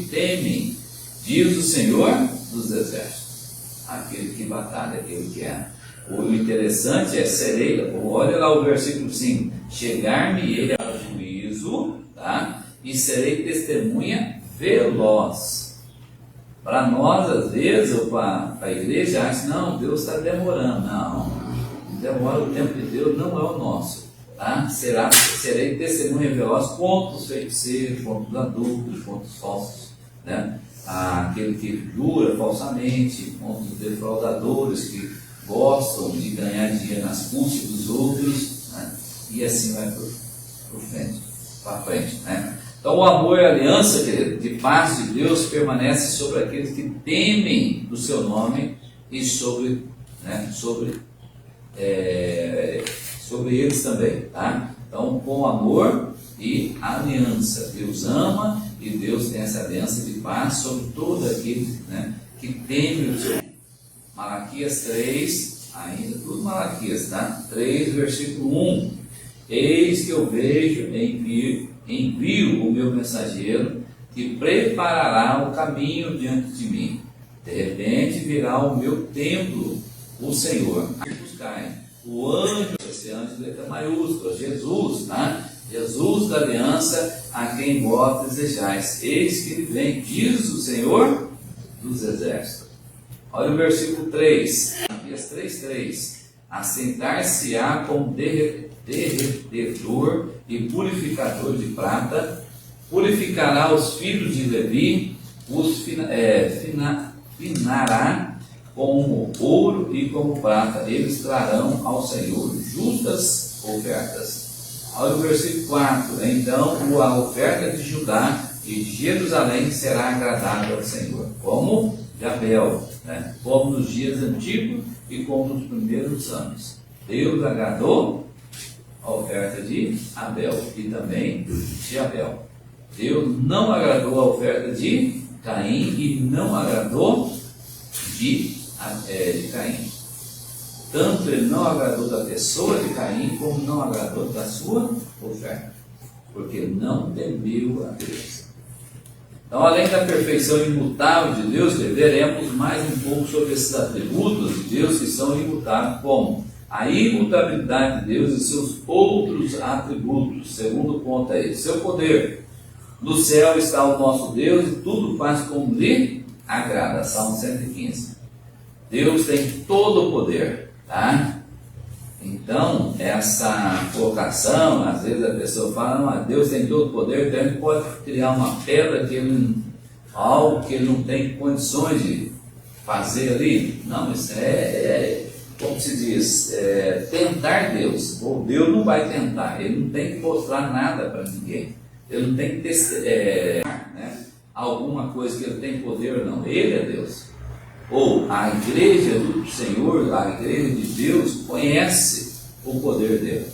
temem, diz o Senhor dos exércitos. Aquele que batalha, aquele que é. O interessante é serei, olha lá o versículo 5, chegar-me ele ao juízo, tá? E serei testemunha veloz. Para nós, às vezes, ou para a igreja, acha, não, Deus está demorando. Não, demora, o tempo de Deus não é o nosso, tá? Serei testemunha veloz contra os feiticeiros, contra os adultos, contra os falsos, né? Aquele que jura falsamente, contra os defraudadores que gostam de ganhar dinheiro nas custas dos outros, né? E assim vai para frente, né? Então o amor e a aliança, querido, de paz de Deus permanece sobre aqueles que temem do seu nome e sobre eles também, tá? Então com amor e aliança, Deus ama e Deus tem essa aliança de paz sobre todo aquele, né, que teme o seu nome. Malaquias 3, ainda tudo Malaquias, tá? 3, versículo 1. Eis que eu vejo, envio o meu mensageiro, que preparará o caminho diante de mim. De repente virá o meu templo, o Senhor. Buscai o anjo, esse anjo de letra maiúscula, Jesus, tá? Jesus da aliança, a quem vós desejais. Eis que ele vem, diz o Senhor dos exércitos. Olha o versículo 3, Malaquias 3:3. Assentar-se-á como derretedor e purificador de prata, purificará os filhos de Levi, os finará como ouro e como prata, eles trarão ao Senhor justas ofertas. Olha o versículo 4. Então a oferta de Judá e de Jerusalém será agradável ao Senhor, como Jabel, né? Como nos dias antigos e como nos primeiros anos. Deus agradou a oferta de Abel e também de Abel. Deus não agradou a oferta de Caim e não agradou de Caim. Tanto ele não agradou da pessoa de Caim, como não agradou da sua oferta, porque não temeu a Deus. Então, além da perfeição imutável de Deus, veremos mais um pouco sobre esses atributos de Deus que são imutáveis, como a imutabilidade de Deus e seus outros atributos. Segundo ponto é esse: seu poder. No céu está o nosso Deus e tudo faz como lhe agrada. Salmo 115. Deus tem todo o poder, tá? Então, essa colocação, às vezes a pessoa fala, Deus tem todo o poder, então ele pode criar uma pedra, algo que ele não tem condições de fazer ali. Não, isso como se diz, tentar Deus. Ou Deus não vai tentar, ele não tem que mostrar nada para ninguém. Ele não tem que alguma coisa que ele tem poder ou não. Ele é Deus. Ou a igreja do Senhor, a igreja de Deus, conhece o poder dele.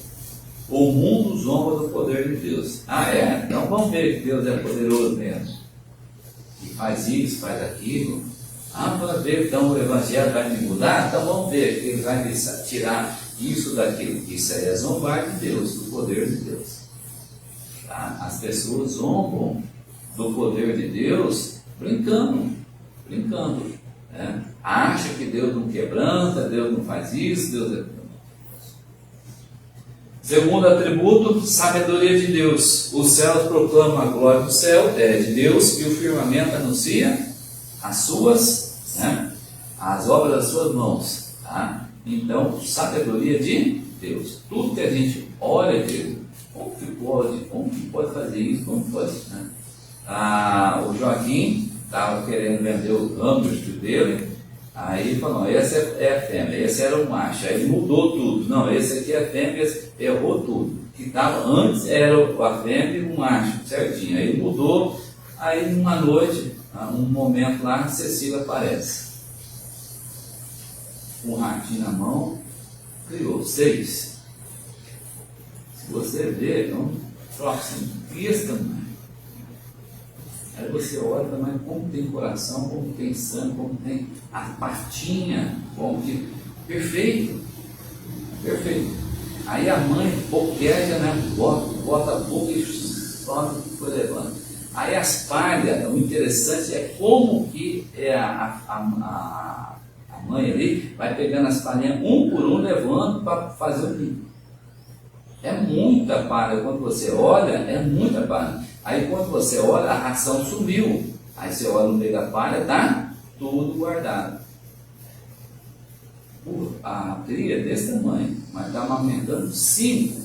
O mundo zomba do poder de Deus. Então vamos ver que Deus é poderoso mesmo. E faz isso, faz aquilo. Vamos ver, então o evangelho vai me mudar? Então vamos ver que ele vai me tirar isso daquilo. Isso aí é zombar de Deus, do poder de Deus. Tá? As pessoas zombam do poder de Deus brincando. Né? Acha que Deus não quebranta, Deus não faz isso, Deus é... Segundo atributo, sabedoria de Deus. Os céus proclamam a glória do céu, de Deus, e o firmamento anuncia as suas, as obras das suas mãos. Tá? Então, sabedoria de Deus. Tudo que a gente olha dele, como que pode fazer isso, como pode, né? O Joaquim estava querendo vender o hamburger dele, aí falou, esse é fêmea, esse era o macho, aí mudou tudo, não, esse aqui é fêmea, errou tudo, que estava antes era a fêmea e o macho, certinho, aí mudou, aí numa noite, um momento lá, Cecília aparece, um ratinho na mão, criou 6, se você ver, é um próximo, desse tamanho. Aí você olha também como tem coração, como tem sangue, como tem a patinha, como que... Perfeito. Aí a mãe boqueja, bota a boca e sobe e foi levando. Aí as palhas, o interessante é como que a mãe ali vai pegando as palhinhas um por um, levando para fazer o ninho. É muita palha, quando você olha, é muita palha. Aí quando você olha, a ração sumiu. Aí você olha no meio da palha, tá tudo guardado. A cria é desse tamanho, mas está amamentando 5.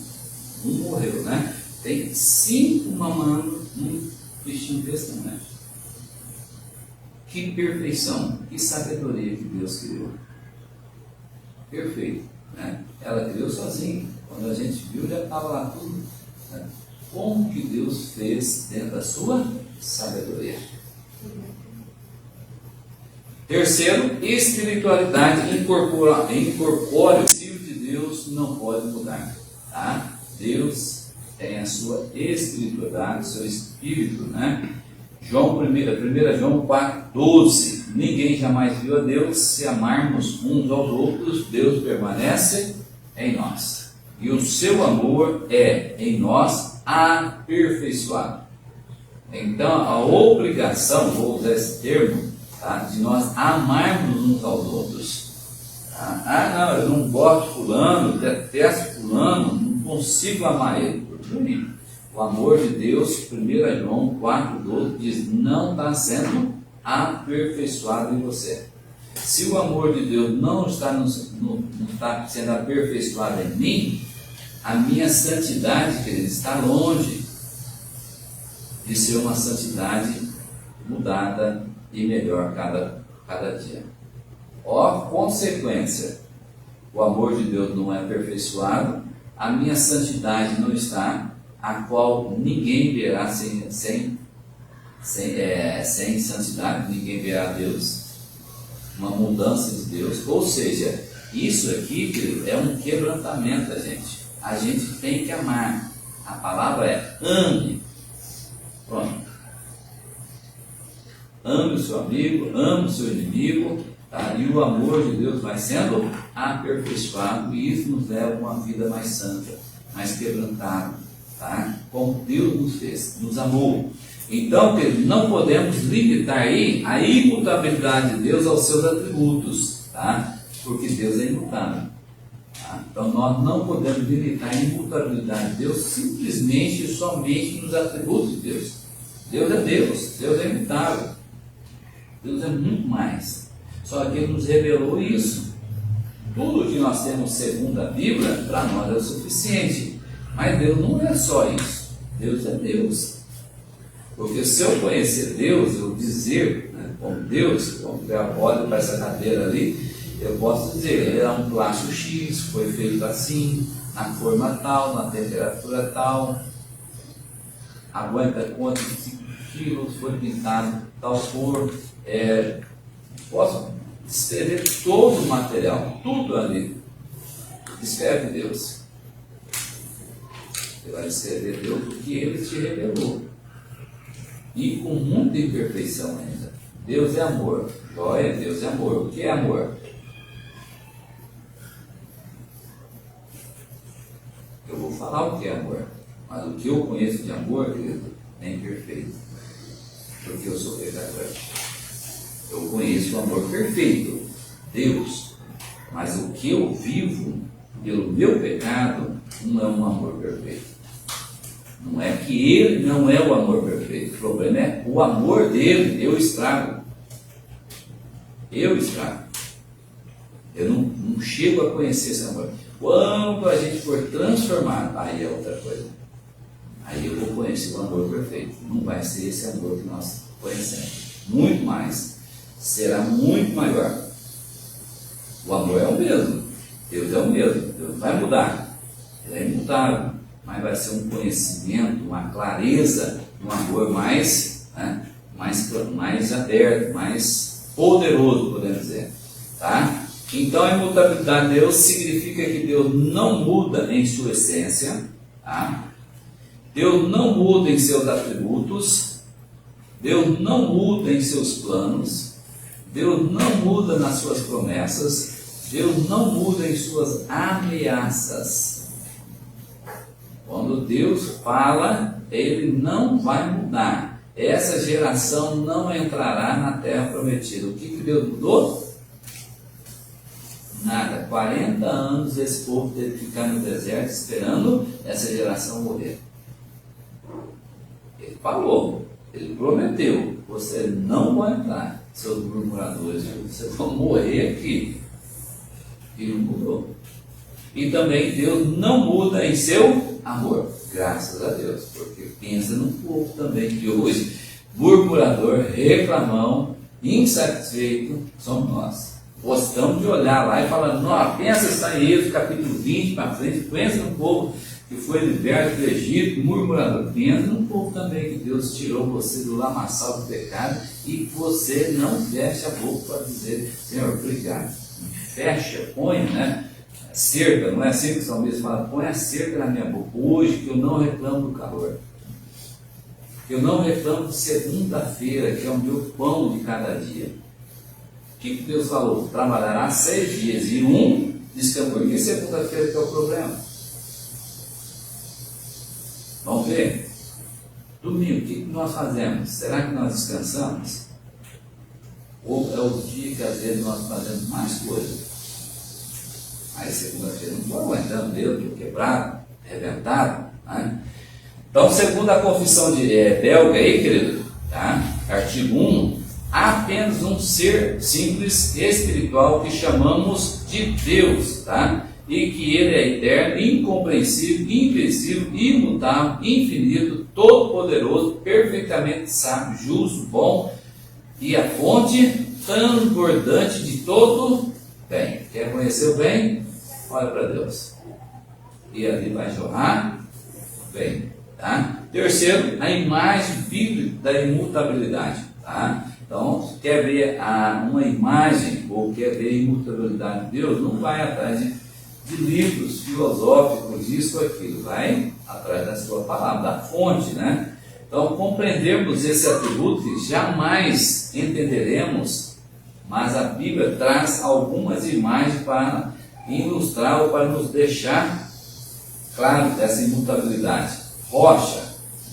Um morreu, né? Tem 5 mamando um bichinho desse tamanho. Que perfeição, que sabedoria que Deus criou. Perfeito, né? Ela criou sozinha. Quando a gente viu, já estava lá tudo, né? Como que Deus fez dentro da sua sabedoria. Terceiro, espiritualidade incorpórea. O Filho de Deus não pode mudar. Tá? Deus tem a sua espiritualidade, seu espírito, né? 1 João 4,12. Ninguém jamais viu a Deus. Se amarmos uns aos outros, Deus permanece em nós. E o seu amor é em nós aperfeiçoado. Então a obrigação, vou usar esse termo, tá, de nós amarmos uns aos outros. Tá? Não, eu não gosto de fulano, detesto fulano, não consigo amar ele. O amor de Deus, 1 João 4,12 diz, não está sendo aperfeiçoado em você. Se o amor de Deus não está sendo aperfeiçoado em mim, a minha santidade, querido, está longe de ser uma santidade mudada e melhor cada dia. Consequência, o amor de Deus não é aperfeiçoado, a minha santidade não está, a qual ninguém verá sem santidade, ninguém verá Deus, uma mudança de Deus. Ou seja, isso aqui, querido, é um quebrantamento da gente. a gente tem que amar. A palavra é ame. Pronto. Ame o seu amigo, ame o seu inimigo, tá? E o amor de Deus vai sendo aperfeiçoado, e isso nos leva a uma vida mais santa, mais quebrantada, tá? Como Deus nos fez, nos amou. Então, não podemos limitar aí a imutabilidade de Deus aos seus atributos, tá? Porque Deus é imutável. Tá? Então, nós não podemos limitar a imutabilidade de Deus simplesmente e somente nos atributos de Deus. Deus é Deus, Deus é imutável. Deus é muito mais. Só que Ele nos revelou isso. Tudo que nós temos segundo a Bíblia, para nós é o suficiente. Mas Deus não é só isso. Deus é Deus. Porque se eu conhecer Deus, eu dizer, né, como Deus, como olho para essa cadeira ali, eu posso dizer, ele é um plástico X, foi feito assim, na forma tal, na temperatura tal, aguenta quantos quilos, foi pintado tal cor. Posso descrever todo o material, tudo ali. Descreve Deus. Você vai descrever Deus porque Ele te revelou. E com muita imperfeição ainda. Deus é amor. Joia, Deus é amor. O que é amor? Eu vou falar o que é amor. Mas o que eu conheço de amor, querido, é imperfeito. Porque eu sou pecador. Eu conheço o amor perfeito, Deus. Mas o que eu vivo pelo meu pecado não é um amor perfeito. Não é que Ele não é o amor perfeito. O problema é o amor dele. Eu estrago. Eu estrago. Eu não chego a conhecer esse amor. Quando a gente for transformado, aí é outra coisa. Aí eu vou conhecer o amor perfeito. Não vai ser esse amor que nós conhecemos. Muito mais. Será muito maior. O amor é o mesmo. Deus é o mesmo. Deus não vai mudar. Ele é imutável. Mas vai ser um conhecimento, uma clareza, um amor mais, né, mais aberto, mais poderoso, podemos dizer. Tá? Então, a imutabilidade de Deus significa que Deus não muda em sua essência. Tá? Deus não muda em seus atributos. Deus não muda em seus planos. Deus não muda nas suas promessas. Deus não muda em suas ameaças. Quando Deus fala, Ele não vai mudar. Essa geração não entrará na terra prometida. O que Deus mudou? Nada. 40 anos esse povo teve que ficar no deserto esperando essa geração morrer. Ele falou, Ele prometeu, você não vai entrar, seus murmuradores, vocês vão morrer aqui. E não mudou. E também Deus não muda em seu amor, graças a Deus, porque pensa no povo também que hoje, murmurador, reclamão, insatisfeito, somos nós. Gostamos de olhar lá e falar, não, pensa está em Êxodo capítulo 20 para frente, pensa no povo que foi liberto do Egito, murmurador, pensa no povo também que Deus tirou você do lamaçal do pecado e você não fecha a boca para dizer, Senhor, obrigado. Fecha, põe, né? Cerca, não é assim que o salmista fala, põe a cerca na minha boca, hoje que eu não reclamo do calor, que eu não reclamo de segunda-feira, que é o meu pão de cada dia. O que Deus falou? Trabalhará 6 dias e um descansou. E segunda-feira que é o problema? Vamos ver? Domingo, o que nós fazemos? Será que nós descansamos? Ou é o dia que às vezes nós fazemos mais coisas? Aí segunda-feira não estou aguentando Deus, estou quebrado, arrebentado. Né? Então, segundo a confissão de belga aí, querido, tá? Artigo 1, há apenas um ser simples espiritual que chamamos de Deus, tá? E que Ele é eterno, incompreensível, invencível, imutável, infinito, todo-poderoso, perfeitamente sábio, justo, bom e a fonte transbordante de todo bem. Quer conhecer o bem? Olha para Deus. E ali vai jorrar bem. Tá? Terceiro, a imagem bíblica da imutabilidade. Tá? Então, quer ver uma imagem ou quer ver a imutabilidade de Deus, não vai atrás de de livros filosóficos, isso ou aquilo. Vai atrás da sua palavra, da fonte, né? Então, compreendermos esse atributo jamais entenderemos, mas a Bíblia traz algumas imagens para ilustrar ou para nos deixar claro dessa imutabilidade. Rocha,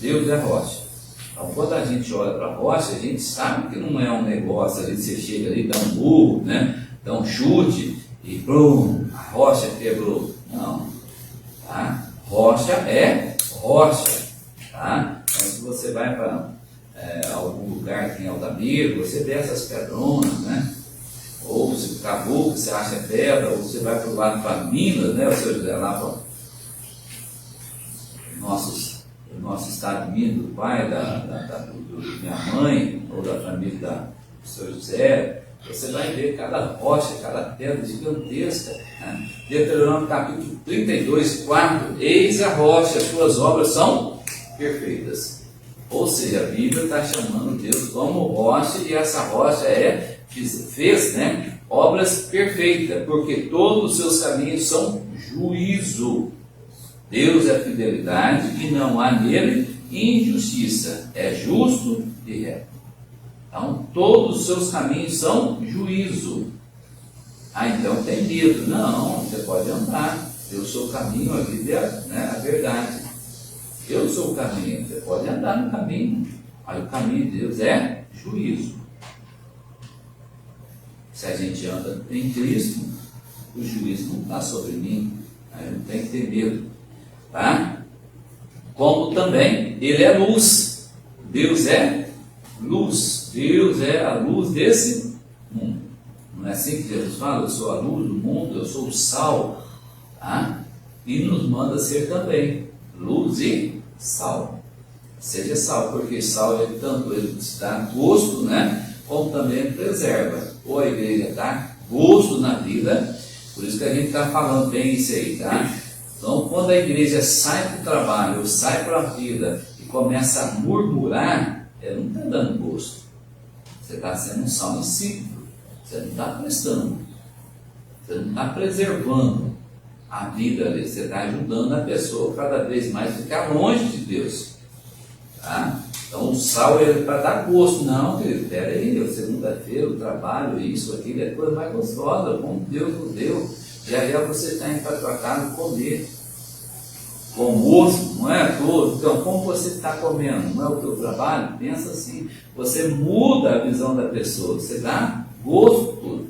Deus é rocha. Então, quando a gente olha para a rocha, a gente sabe que não é um negócio ali, você chega ali, dá um burro, né? Dá um chute e plum, a rocha quebrou. Não, tá? Rocha é rocha, tá? Então, se você vai para algum lugar aqui em Altamira, você vê essas pedronas, né? Ou você acabou, você acha pedra, ou você vai para o lado para Minas, né? O Sr. José lá para o nosso estado de Minas, do pai, da minha mãe, ou da família do Sr. José, você vai ver cada rocha, cada pedra gigantesca. Né? Deuteronômio capítulo 32, 4, eis a rocha, suas obras são perfeitas. Ou seja, a Bíblia está chamando Deus como rocha, e essa rocha fez, né, obras perfeitas, porque todos os seus caminhos são juízo. Deus é fidelidade e não há nele injustiça, é justo e reto. Então, todos os seus caminhos são juízo. Ah, então tem medo. Não, você pode andar. Eu sou o caminho, a vida, né, a verdade. Eu sou o caminho, você pode andar no caminho. Mas o caminho de Deus é juízo. Se a gente anda em Cristo, o juízo não está sobre mim. Aí não tem que ter medo. Tá? Como também Ele é luz. Deus é luz. Deus é a luz desse mundo. Não é assim que Jesus fala? Eu sou a luz do mundo, eu sou o sal. Tá? E nos manda ser também luz e sal. Seja sal, porque sal tanto ele dá gosto, né? Como também preserva. Ou a igreja dá gosto na vida. Por isso que a gente está falando bem isso aí, tá? Então, quando a igreja sai para o trabalho, sai para a vida e começa a murmurar, ela não está dando gosto. Você está sendo um sal insípido. Você não está prestando. Você não está preservando a vida ali. Você está ajudando a pessoa cada vez mais a ficar longe de Deus. Tá? Então, o sal é para dar gosto. Não, querido, espera aí, segunda-feira, o trabalho, isso, aquilo, é coisa mais gostosa, como Deus nos deu. Já você está indo para a tua casa comer com almoço, não é todo. Então, como você está comendo, não é o teu trabalho? Pensa assim, você muda a visão da pessoa, você dá gosto tudo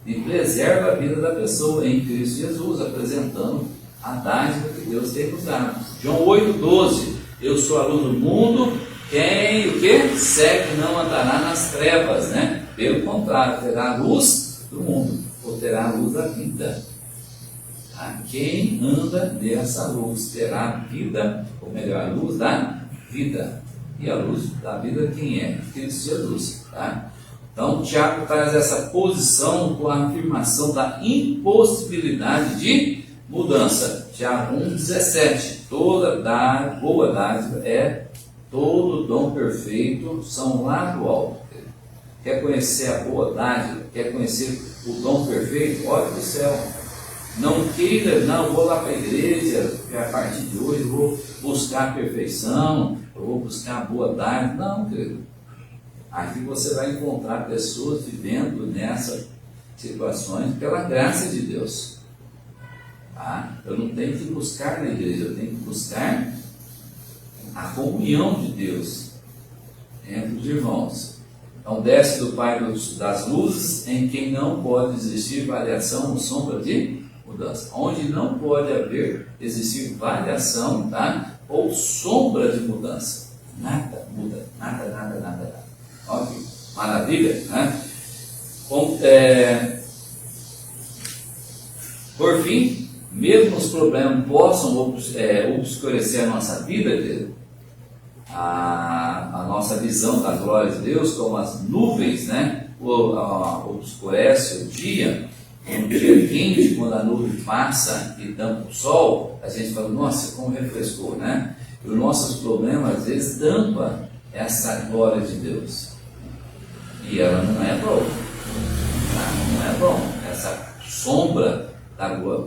e preserva a vida da pessoa em Cristo Jesus, apresentando a dádiva que Deus tem nos dado. João 8,12, eu sou a luz do mundo, quem o que? Segue não andará nas trevas, né? Pelo contrário, terá a luz do mundo, ou terá a luz da vida. Tá? Quem anda nessa luz terá a vida, ou melhor, a luz da vida. E a luz da vida quem é? Cristo Jesus. Tá? Então, Tiago traz essa posição com a afirmação da impossibilidade de mudança. Tiago 1,17. Toda boa dádiva todo dom perfeito são lá do alto. Quer conhecer a boa dádiva? Quer conhecer o dom perfeito? Olha para o céu. Não queira, não, vou lá para a igreja, a partir de hoje eu vou buscar a perfeição, eu vou buscar a boa dádiva. Não, querido. Aqui você vai encontrar pessoas vivendo nessas situações pela graça de Deus. Tá? Eu não tenho que buscar na igreja, eu tenho que buscar a comunhão de Deus entre os irmãos. Então desce do Pai das luzes, em quem não pode existir variação ou sombra de mudança. Onde não pode existir variação, tá? Ou sombra de mudança. Nada muda, nada. Olha que maravilha, né? Por fim, mesmo os problemas possam obscurecer a nossa vida, a nossa visão da glória de Deus, como as nuvens, né? Obscurece o dia, um dia quente, quando a nuvem passa e tampa o sol, a gente fala, nossa, como refrescou, né? E os nossos problemas, às vezes, tampa essa glória de Deus. E ela não é boa, tá? Não é bom. Essa sombra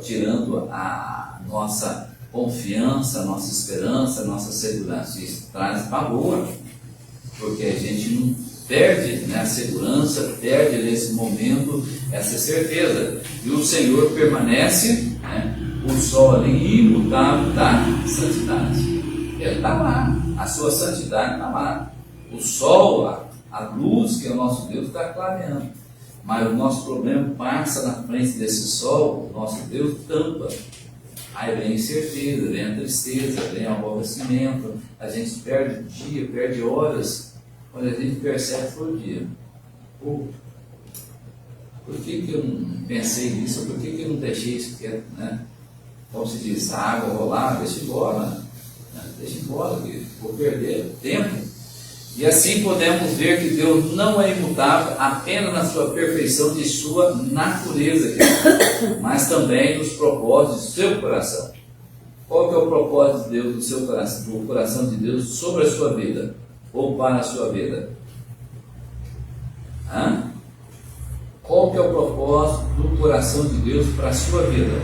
tirando a nossa confiança, a nossa esperança, a nossa segurança. Isso traz pavor, porque a gente não perde, né, a segurança, perde nesse momento essa certeza. E o Senhor permanece, né, o sol ali imutável da santidade. Ele está lá, a sua santidade está lá. O sol, a luz que é o nosso Deus está clareando. Mas o nosso problema passa na frente desse sol, o nosso Deus tampa. Aí vem a incerteza, vem a tristeza, vem o aborrecimento, a gente perde dia, perde horas, quando a gente percebe que foi o dia. Pô, por que eu não pensei nisso? Por que eu não deixei isso quieto, né? Como se diz, a água rolar, deixa embora, né? Deixa embora, que vou perder tempo. E assim podemos ver que Deus não é imutável apenas na sua perfeição de sua natureza, mas também nos propósitos do seu coração. Qual que é o propósito de Deus do seu coração, do coração de Deus sobre a sua vida ou para a sua vida? Qual que é o propósito do coração de Deus para a sua vida?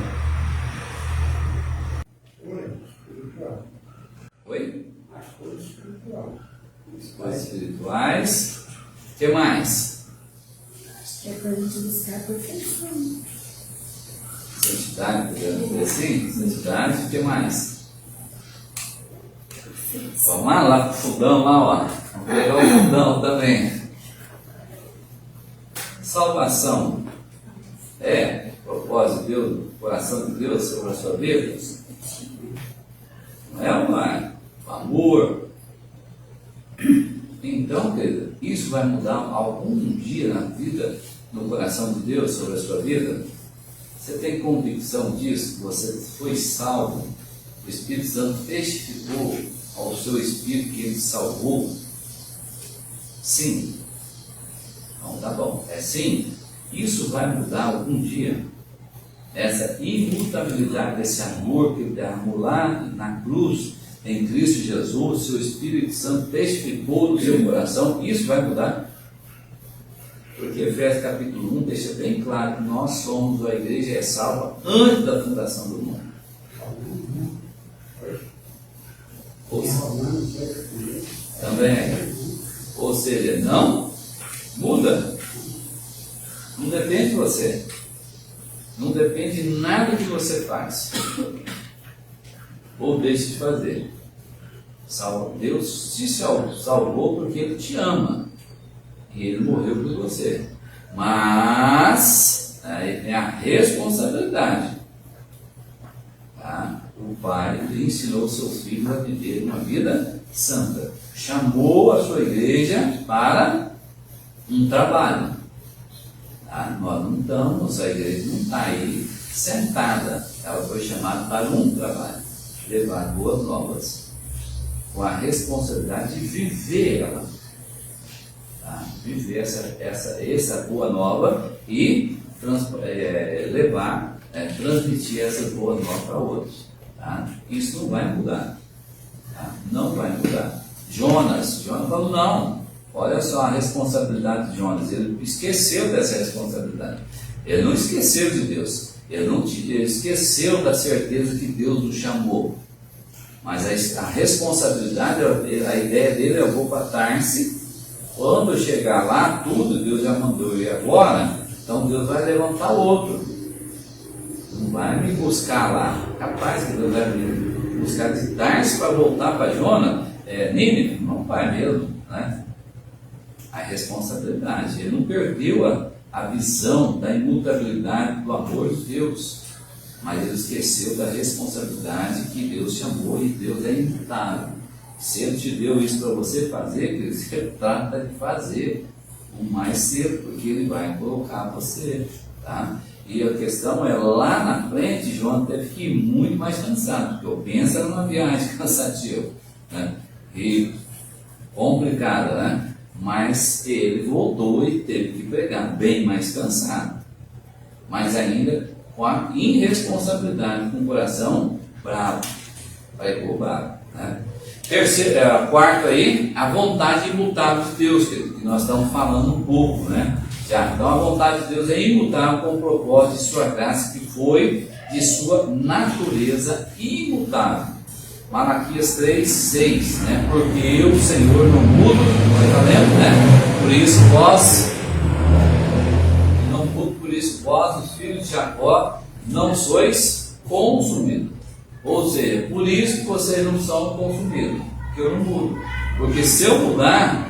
Oi? As coisas espirituais. Coisas espirituais. O que mais? Acho que é para a gente buscar a perfeição. Santidade, podemos dizer assim? Santidade, o que mais? Vamos lá pro fundão lá, ó. Vamos pegar o fundão também. Salvação. É propósito de Deus, coração de Deus sobre a sua vida? Não é ou não é? O amor. Então, querido, isso vai mudar algum dia na vida, no coração de Deus sobre a sua vida? Você tem convicção disso? Você foi salvo? O Espírito Santo testificou ao seu Espírito que ele salvou? Sim. Então tá bom, é sim. Isso vai mudar algum dia. Essa imutabilidade, esse amor que ele derramou lá na cruz, em Cristo Jesus, seu Espírito Santo testificou no seu coração, isso vai mudar. Porque Efésios capítulo 1 deixa bem claro que nós somos, a igreja é salva antes da fundação do mundo. Também. Ou seja, não muda. Não depende de você. Não depende de nada que você faz ou deixe de fazer. Deus te salvou porque Ele te ama e Ele morreu por você. Mas aí vem a responsabilidade. Tá? O Pai ensinou seus filhos a viver uma vida santa. Chamou a sua igreja para um trabalho. Tá? Nós não estamos, a igreja não está aí sentada. Ela foi chamada para um trabalho. Levar boas novas, com a responsabilidade de viver ela, tá? Viver essa boa nova e transmitir essa boa nova para outros, tá? Isso não vai mudar, tá? Não vai mudar. Jonas falou, não, olha só a responsabilidade de Jonas, ele esqueceu dessa responsabilidade, ele não esqueceu de Deus. Ele esqueceu da certeza que Deus o chamou. Mas a responsabilidade, a ideia dele é: eu vou para Tarse, quando eu chegar lá, tudo Deus já mandou ir agora, então Deus vai levantar outro. Não vai me buscar lá. Capaz que Deus vai me buscar de Tarse para voltar para Jonas, Nínive? Não vai mesmo, né? A responsabilidade. Ele não perdeu a visão da imutabilidade do amor de Deus, mas ele esqueceu da responsabilidade que Deus chamou, e Deus é imutável. Se Ele te deu isso para você fazer, você trata de fazer o mais cedo, porque Ele vai colocar você, tá? E a questão é, lá na frente, João teve que ir muito mais cansado, porque eu penso numa viagem cansativa, né? E complicada, né? Mas ele voltou e teve que pregar bem mais cansado, mas ainda com a irresponsabilidade, com o coração bravo, pregou bravo, né? Quarto aí, a vontade imutável de Deus, que nós estamos falando um pouco, né? Já, então a vontade de Deus é imutável com o propósito de sua graça, que foi de sua natureza imutável. Malaquias 3:6, né? Porque eu, o Senhor, não mudo, está lendo, né? Por isso vós, os filhos de Jacó, não sois consumidos. Ou seja, por isso que vocês não são consumidos, porque eu não mudo. Porque se eu mudar,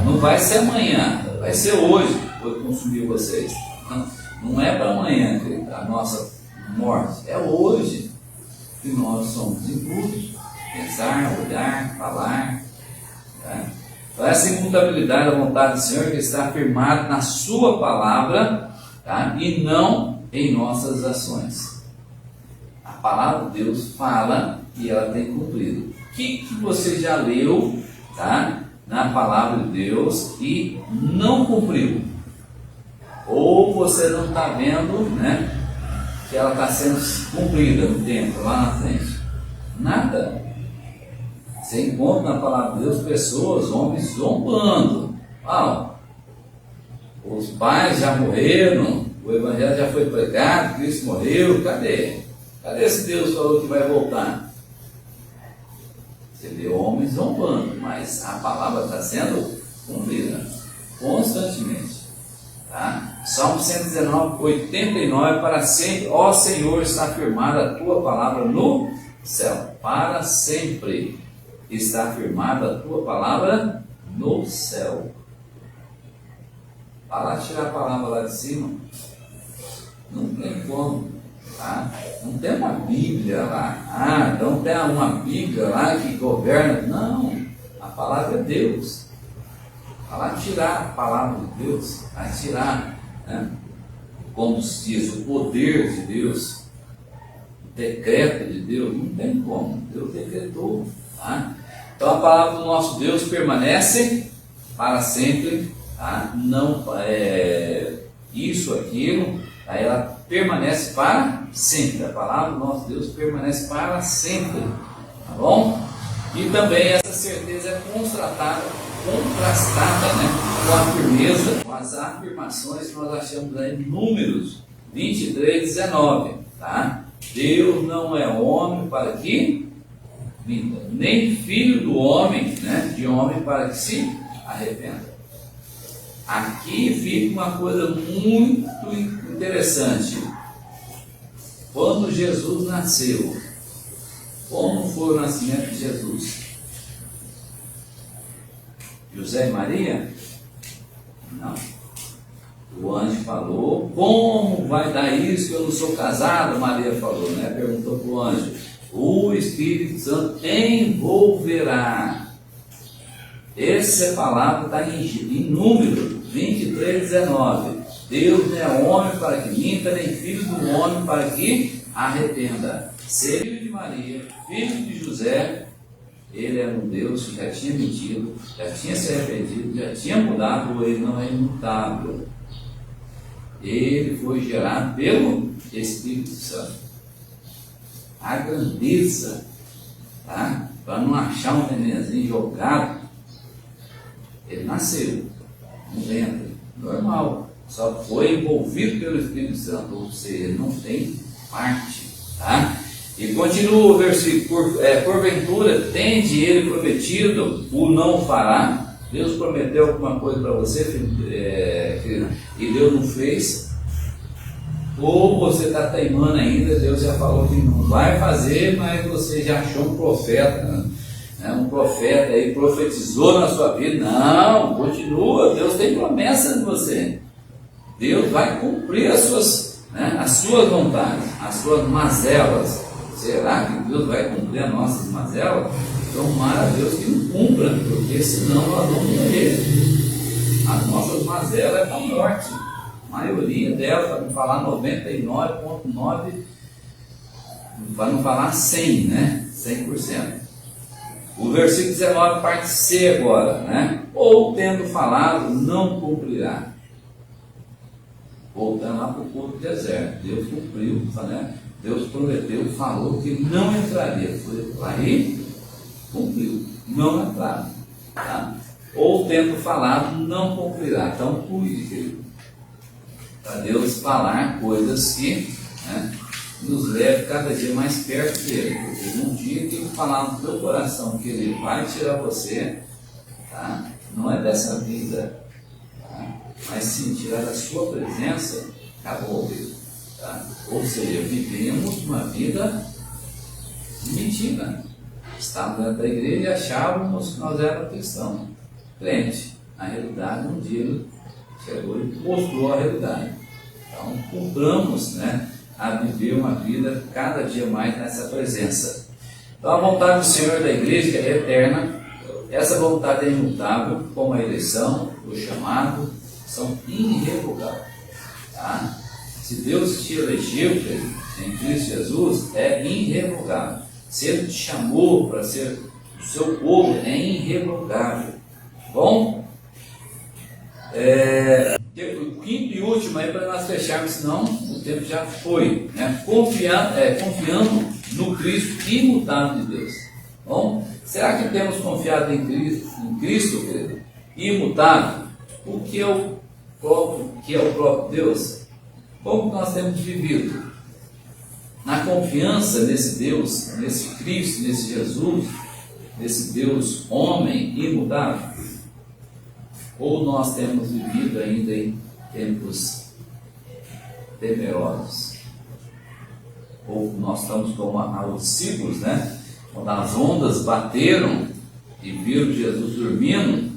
não vai ser amanhã, vai ser hoje que eu vou consumir vocês. Não é para amanhã a nossa morte, é hoje que nós somos impuros, pensar, olhar, falar. Tá? Então, essa imutabilidade da vontade do Senhor que está afirmada na sua palavra, tá? E não em nossas ações. A palavra de Deus fala e ela tem cumprido. O que você já leu, tá? Na palavra de Deus e não cumpriu? Ou você não está vendo, né, que ela está sendo cumprida no tempo, lá na frente? Nada. Você encontra na palavra de Deus pessoas, homens zombando. Os pais já morreram, o evangelho já foi pregado, Cristo morreu, cadê? Cadê esse Deus falou que vai voltar? Você vê homens zombando, mas a palavra está sendo cumprida constantemente. Tá? Salmo 119, 89, para sempre, ó Senhor, está afirmada a tua palavra no céu. Para sempre está afirmada a tua palavra no céu. Para tirar a palavra lá de cima, não tem como. Tá? Não tem uma Bíblia lá. Então tem uma Bíblia lá que governa. Não, a palavra é Deus. Para tirar a palavra de Deus, a tirar, né, como se diz, o poder de Deus, o decreto de Deus, não tem como. Deus decretou. Tá? Então a palavra do nosso Deus permanece para sempre. Tá? Não isso, aquilo, tá? Ela permanece para sempre. A palavra do nosso Deus permanece para sempre. Tá bom? E também essa certeza é contrastada, né, com a firmeza, com as afirmações que nós achamos aí em Números 23:19. Tá? Deus não é homem para que minta, nem filho do homem, né, de homem para que se arrependa. Aqui fica uma coisa muito interessante. Quando Jesus nasceu, como foi o nascimento de Jesus? José e Maria? Não. O anjo falou, como vai dar isso que eu não sou casado? Maria falou, né? Perguntou para o anjo. O Espírito Santo envolverá. Essa palavra está em Números 23:19. Deus não é homem para que minta, nem filho do homem para que arrependa. Ser filho de Maria, filho de José, ele era um Deus que já tinha mentido, já tinha se arrependido, já tinha mudado, ele não é imutável. Ele foi gerado pelo Espírito Santo. A grandeza, tá? Para não achar um nenenzinho jogado, ele nasceu no ventre, normal, só foi envolvido pelo Espírito Santo, ou seja, não tem parte, tá? E continua o versículo, porventura tende ele prometido, o não fará. Deus prometeu alguma coisa para você, filho, e Deus não fez, ou você está teimando ainda, Deus já falou que não vai fazer, mas você já achou um profeta, né? Um profeta aí profetizou na sua vida. Não, continua, Deus tem promessa de você, Deus vai cumprir as suas vontades, as suas mazelas. Será que Deus vai cumprir as nossas mazelas? Tomara a Deus que não cumpra, porque senão nós vamos morrer. As nossas mazelas é para a morte. A maioria delas, para não falar 99,9%, para não falar 100%, né? 100%. O versículo 19, parte C agora, né? Ou tendo falado, não cumprirá. Voltando lá para o culto do deserto. Deus cumpriu, né? Deus prometeu, falou que não entraria. Foi aí cumpriu. Não é claro. Tá? Ou tendo falado, não cumprirá. Então, cuide, querido. Para Deus falar coisas que, né, nos leve cada dia mais perto dele. Porque um dia que ele falar no teu coração que ele vai tirar você, tá? Não é dessa vida, tá? Mas sim tirar da sua presença, acabou, querido. Tá? Ou seja, vivemos uma vida de mentira. Estávamos dentro da igreja e achávamos que nós éramos cristãos, crente. Na realidade, um dia ele chegou e mostrou a realidade. Então, compramos, né, a viver uma vida cada dia mais nessa presença. Então, a vontade do Senhor da igreja é eterna. Essa vontade é imutável, como a eleição, o chamado, são irrevogáveis. Tá? Se Deus te elegeu em Cristo Jesus, é irrevogável. Se Ele te chamou para ser o seu povo, é irrevogável. Bom? O quinto e último aí para nós fecharmos, senão o tempo já foi. Né? Confiando no Cristo imutável de Deus. Bom? Será que temos confiado em Cristo, querido? Imutável? O que é o próprio Deus? Como nós temos vivido? Na confiança nesse Deus, nesse Cristo, nesse Jesus, nesse Deus homem imutável? Ou nós temos vivido ainda em tempos temerosos? Ou nós estamos como os discípulos, né? Quando as ondas bateram e viram Jesus dormindo,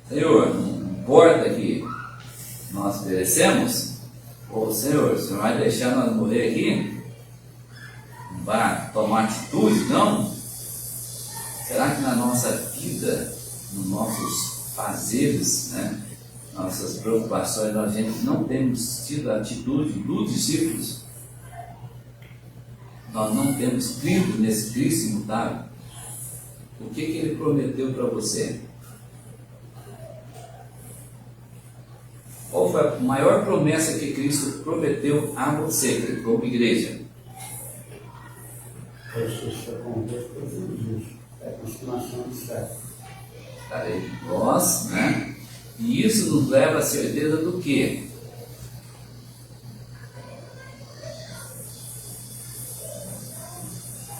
Senhor, não importa que nós perecemos, ou Senhor, o Senhor vai deixar nós morrer aqui? Não vai tomar atitude, não? Será que na nossa vida, nos nossos fazeres, né, nossas preocupações, a gente não temos tido a atitude dos discípulos? Nós não temos crido nesse Cristo imutável? O que Ele prometeu para você? Qual foi a maior promessa que Cristo prometeu a você, como igreja? Ressuscita com Deus por Jesus. É a consumação do século. Estarei nós, né? E isso nos leva à certeza do quê?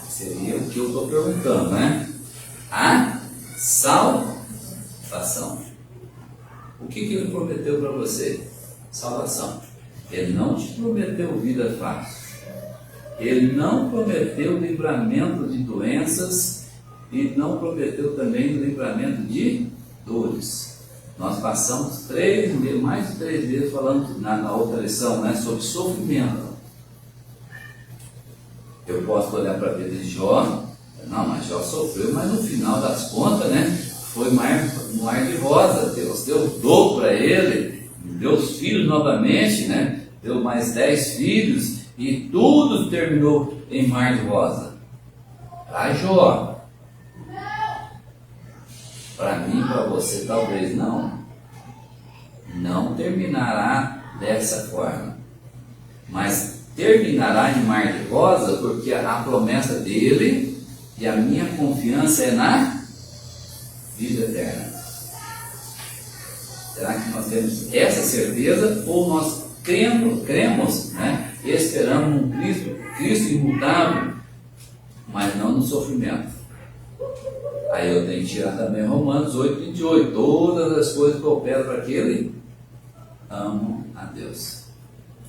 Seria o que eu estou perguntando, né? A salvação. O que Ele prometeu para você? Salvação. Ele não te prometeu vida fácil. Ele não prometeu livramento de doenças e não prometeu também livramento de dores. Nós passamos mais de 3 vezes falando na outra lição, né, sobre sofrimento. Eu posso olhar para a vida de Jó, não, mas Jó sofreu, mas no final das contas, né, foi um mar de rosa. Deus deu o dobro para ele, deu os filhos novamente, né, deu mais 10 filhos e tudo terminou em mar de rosa. Para Jó. Para mim, para você, talvez não. Não terminará dessa forma. Mas terminará em mar de rosa, porque a promessa dele e a minha confiança é na vida eterna. Será que nós temos essa certeza ou nós cremos, né, esperamos um Cristo imutável, mas não no sofrimento? Aí eu tenho que tirar também Romanos 8:28. Todas as coisas cooperam para aquele amam a Deus.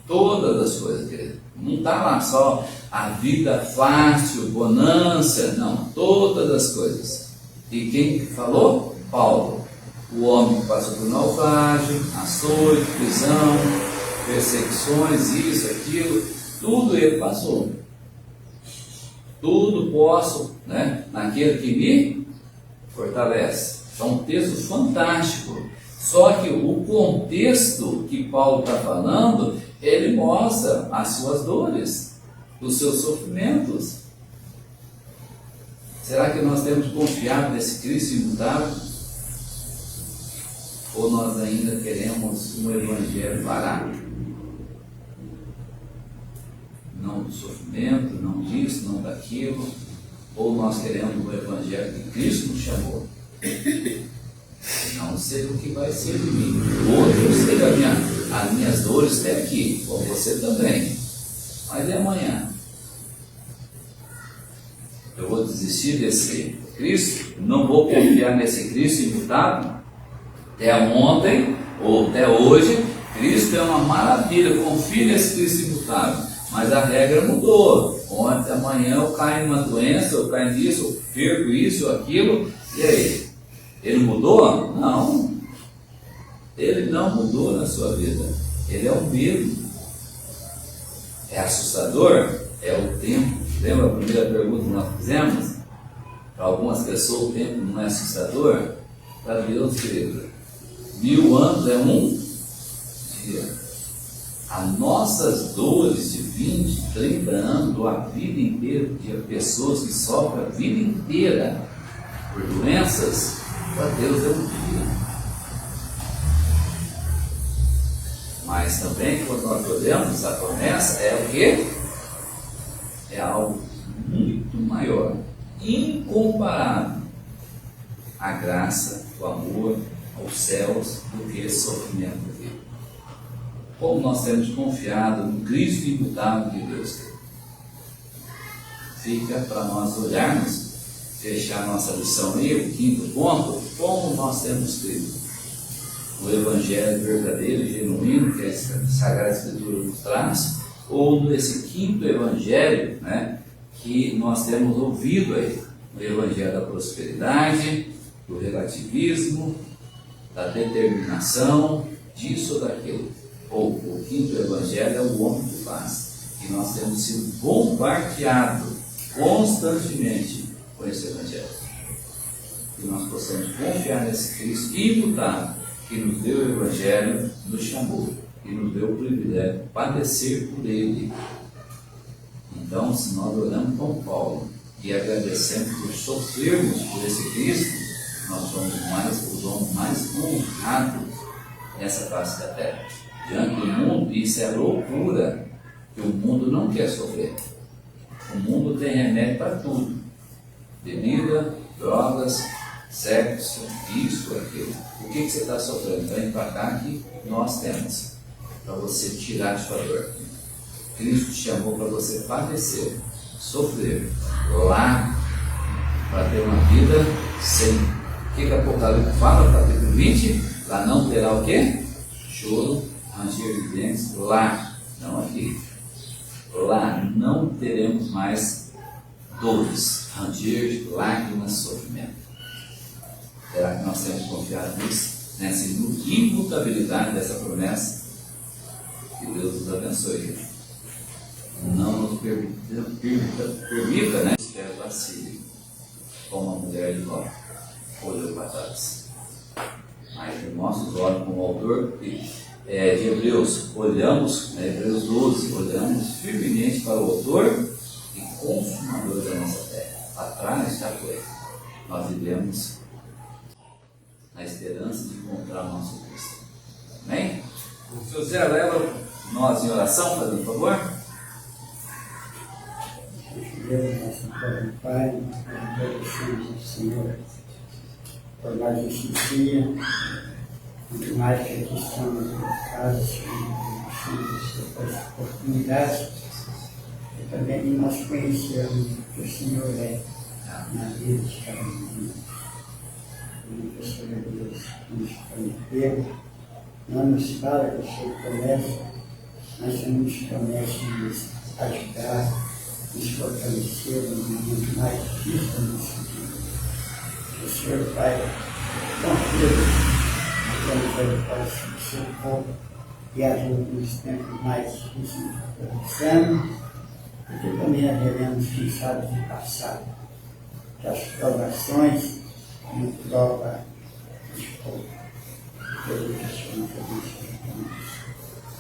Todas as coisas, querido. Não está lá só a vida fácil, bonança. Não, todas as coisas. E quem falou? Paulo. O homem que passou por naufrágio, açoite, prisão, perseguições, isso, aquilo. Tudo ele passou. Tudo posso, né, naquele que me fortalece. É um texto fantástico. Só que o contexto que Paulo está falando, ele mostra as suas dores, os seus sofrimentos. Será que nós temos confiado nesse Cristo imutável? Ou nós ainda queremos um evangelho barato? Não do sofrimento, não disso, não daquilo. ou nós queremos o Evangelho que Cristo nos chamou? Não sei o que vai ser de mim. Hoje eu sei que as minhas dores estão aqui, como você também. Mas e amanhã? Eu vou desistir desse Cristo? Não vou confiar nesse Cristo imutável? Até ontem, ou até hoje, Cristo é uma maravilha. Confie nesse Cristo imutável. Mas a regra mudou. Ontem, amanhã eu caio numa doença, eu caio nisso, eu perco isso, aquilo. E aí? Ele mudou? Não. Ele não mudou na sua vida. Ele é o mesmo. É assustador? É o tempo. Lembra a primeira pergunta que nós fizemos? Para algumas pessoas o tempo não é assustador. Para Deus, querido, 1000 anos é um dia. As nossas dores de 20, 30 anos, a vida inteira, de pessoas que sofrem a vida inteira por doenças, para Deus é um dia. Mas também, quando nós olhamos a promessa, é o quê? É algo muito maior, incomparável à graça, o amor, aos céus, do que esse sofrimento aqui. Como nós temos confiado no Cristo imutável de Deus, fica para nós olharmos, fechar nossa lição aí, o 5º ponto, como nós temos crido no Evangelho verdadeiro e genuíno, que a Sagrada Escritura nos traz, ou nesse 5º Evangelho, né, que nós temos ouvido aí, o Evangelho da prosperidade, do relativismo, da determinação, disso ou daquilo. Ou o 5º Evangelho é o homem que faz. E nós temos sido bombardeados constantemente com esse Evangelho. Que nós possamos confiar nesse Cristo imutável, que nos deu o Evangelho, nos chamou e nos deu o privilégio de padecer por Ele. Então, se nós oramos com Paulo e agradecemos por sofrermos por esse Cristo, nós somos os homens mais honrados nessa face da terra. Diante do mundo, isso é loucura, que o mundo não quer sofrer. O mundo tem remédio para tudo: bebida, drogas, sexo, isso, aquilo. O que você está sofrendo? Vem para cá que nós temos, para você tirar de sua dor. Cristo te chamou para você padecer, sofrer, lá, para ter uma vida sem. O que Apocalipse fala, capítulo 20? Lá não terá o quê? Choro, ranger de dentes, lá, não aqui. Lá não teremos mais dores, ranger, lágrimas, sofrimento. Será que nós temos confiado nisso? Nessa imutabilidade dessa promessa? Que Deus nos abençoe. Não nos permita, né? Que é vacile, como a mulher de Ló olhou para trás. Mas os nossos olhos, como autor de Hebreus, olhamos, Hebreus 12, olhamos firmemente para o autor e consumador da nossa fé. Atrás já foi. Nós vivemos na esperança de encontrar o nosso Cristo. Amém? O Senhor Zé, leva nós em oração, fazendo favor. Deus, nosso Pai, nós agradecemos ao Senhor por mais esse dia, muito mais que aqui estamos em casa, Senhor, por essa oportunidade e também de nós conhecermos o que o Senhor é na vida de cada um. Muito Senhor Deus, nos prometeu, não nos fala que o Senhor promete, mas Senhor nos promete nos ajudar, nos fortalecer no momento mais difícil da nossa vida. Que o Senhor Pai confia para o seu povo e ajuda nos tempos mais difíceis que estamos, porque também haveremos, quem sabe, de passado, que as provações não prova de pouco. Pelo que o Senhor não podemos fazer.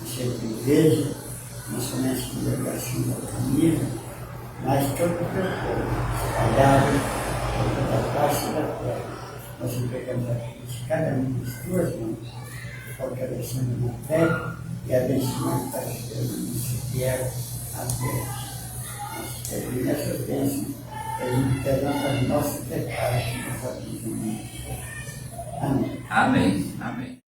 Sempre vejo, não somente com a oração da família, mas todo o teu povo, espalhado por toda a face da terra. Nós entregamos a Cristo, cada um das tuas mãos, fortalecendo na fé e abençoando para que Deus nos fiel a Deus. Nós pedimos essa bênção pedindo perdão para os nossos pecados, nossa vida. Amém. Amém. Amém.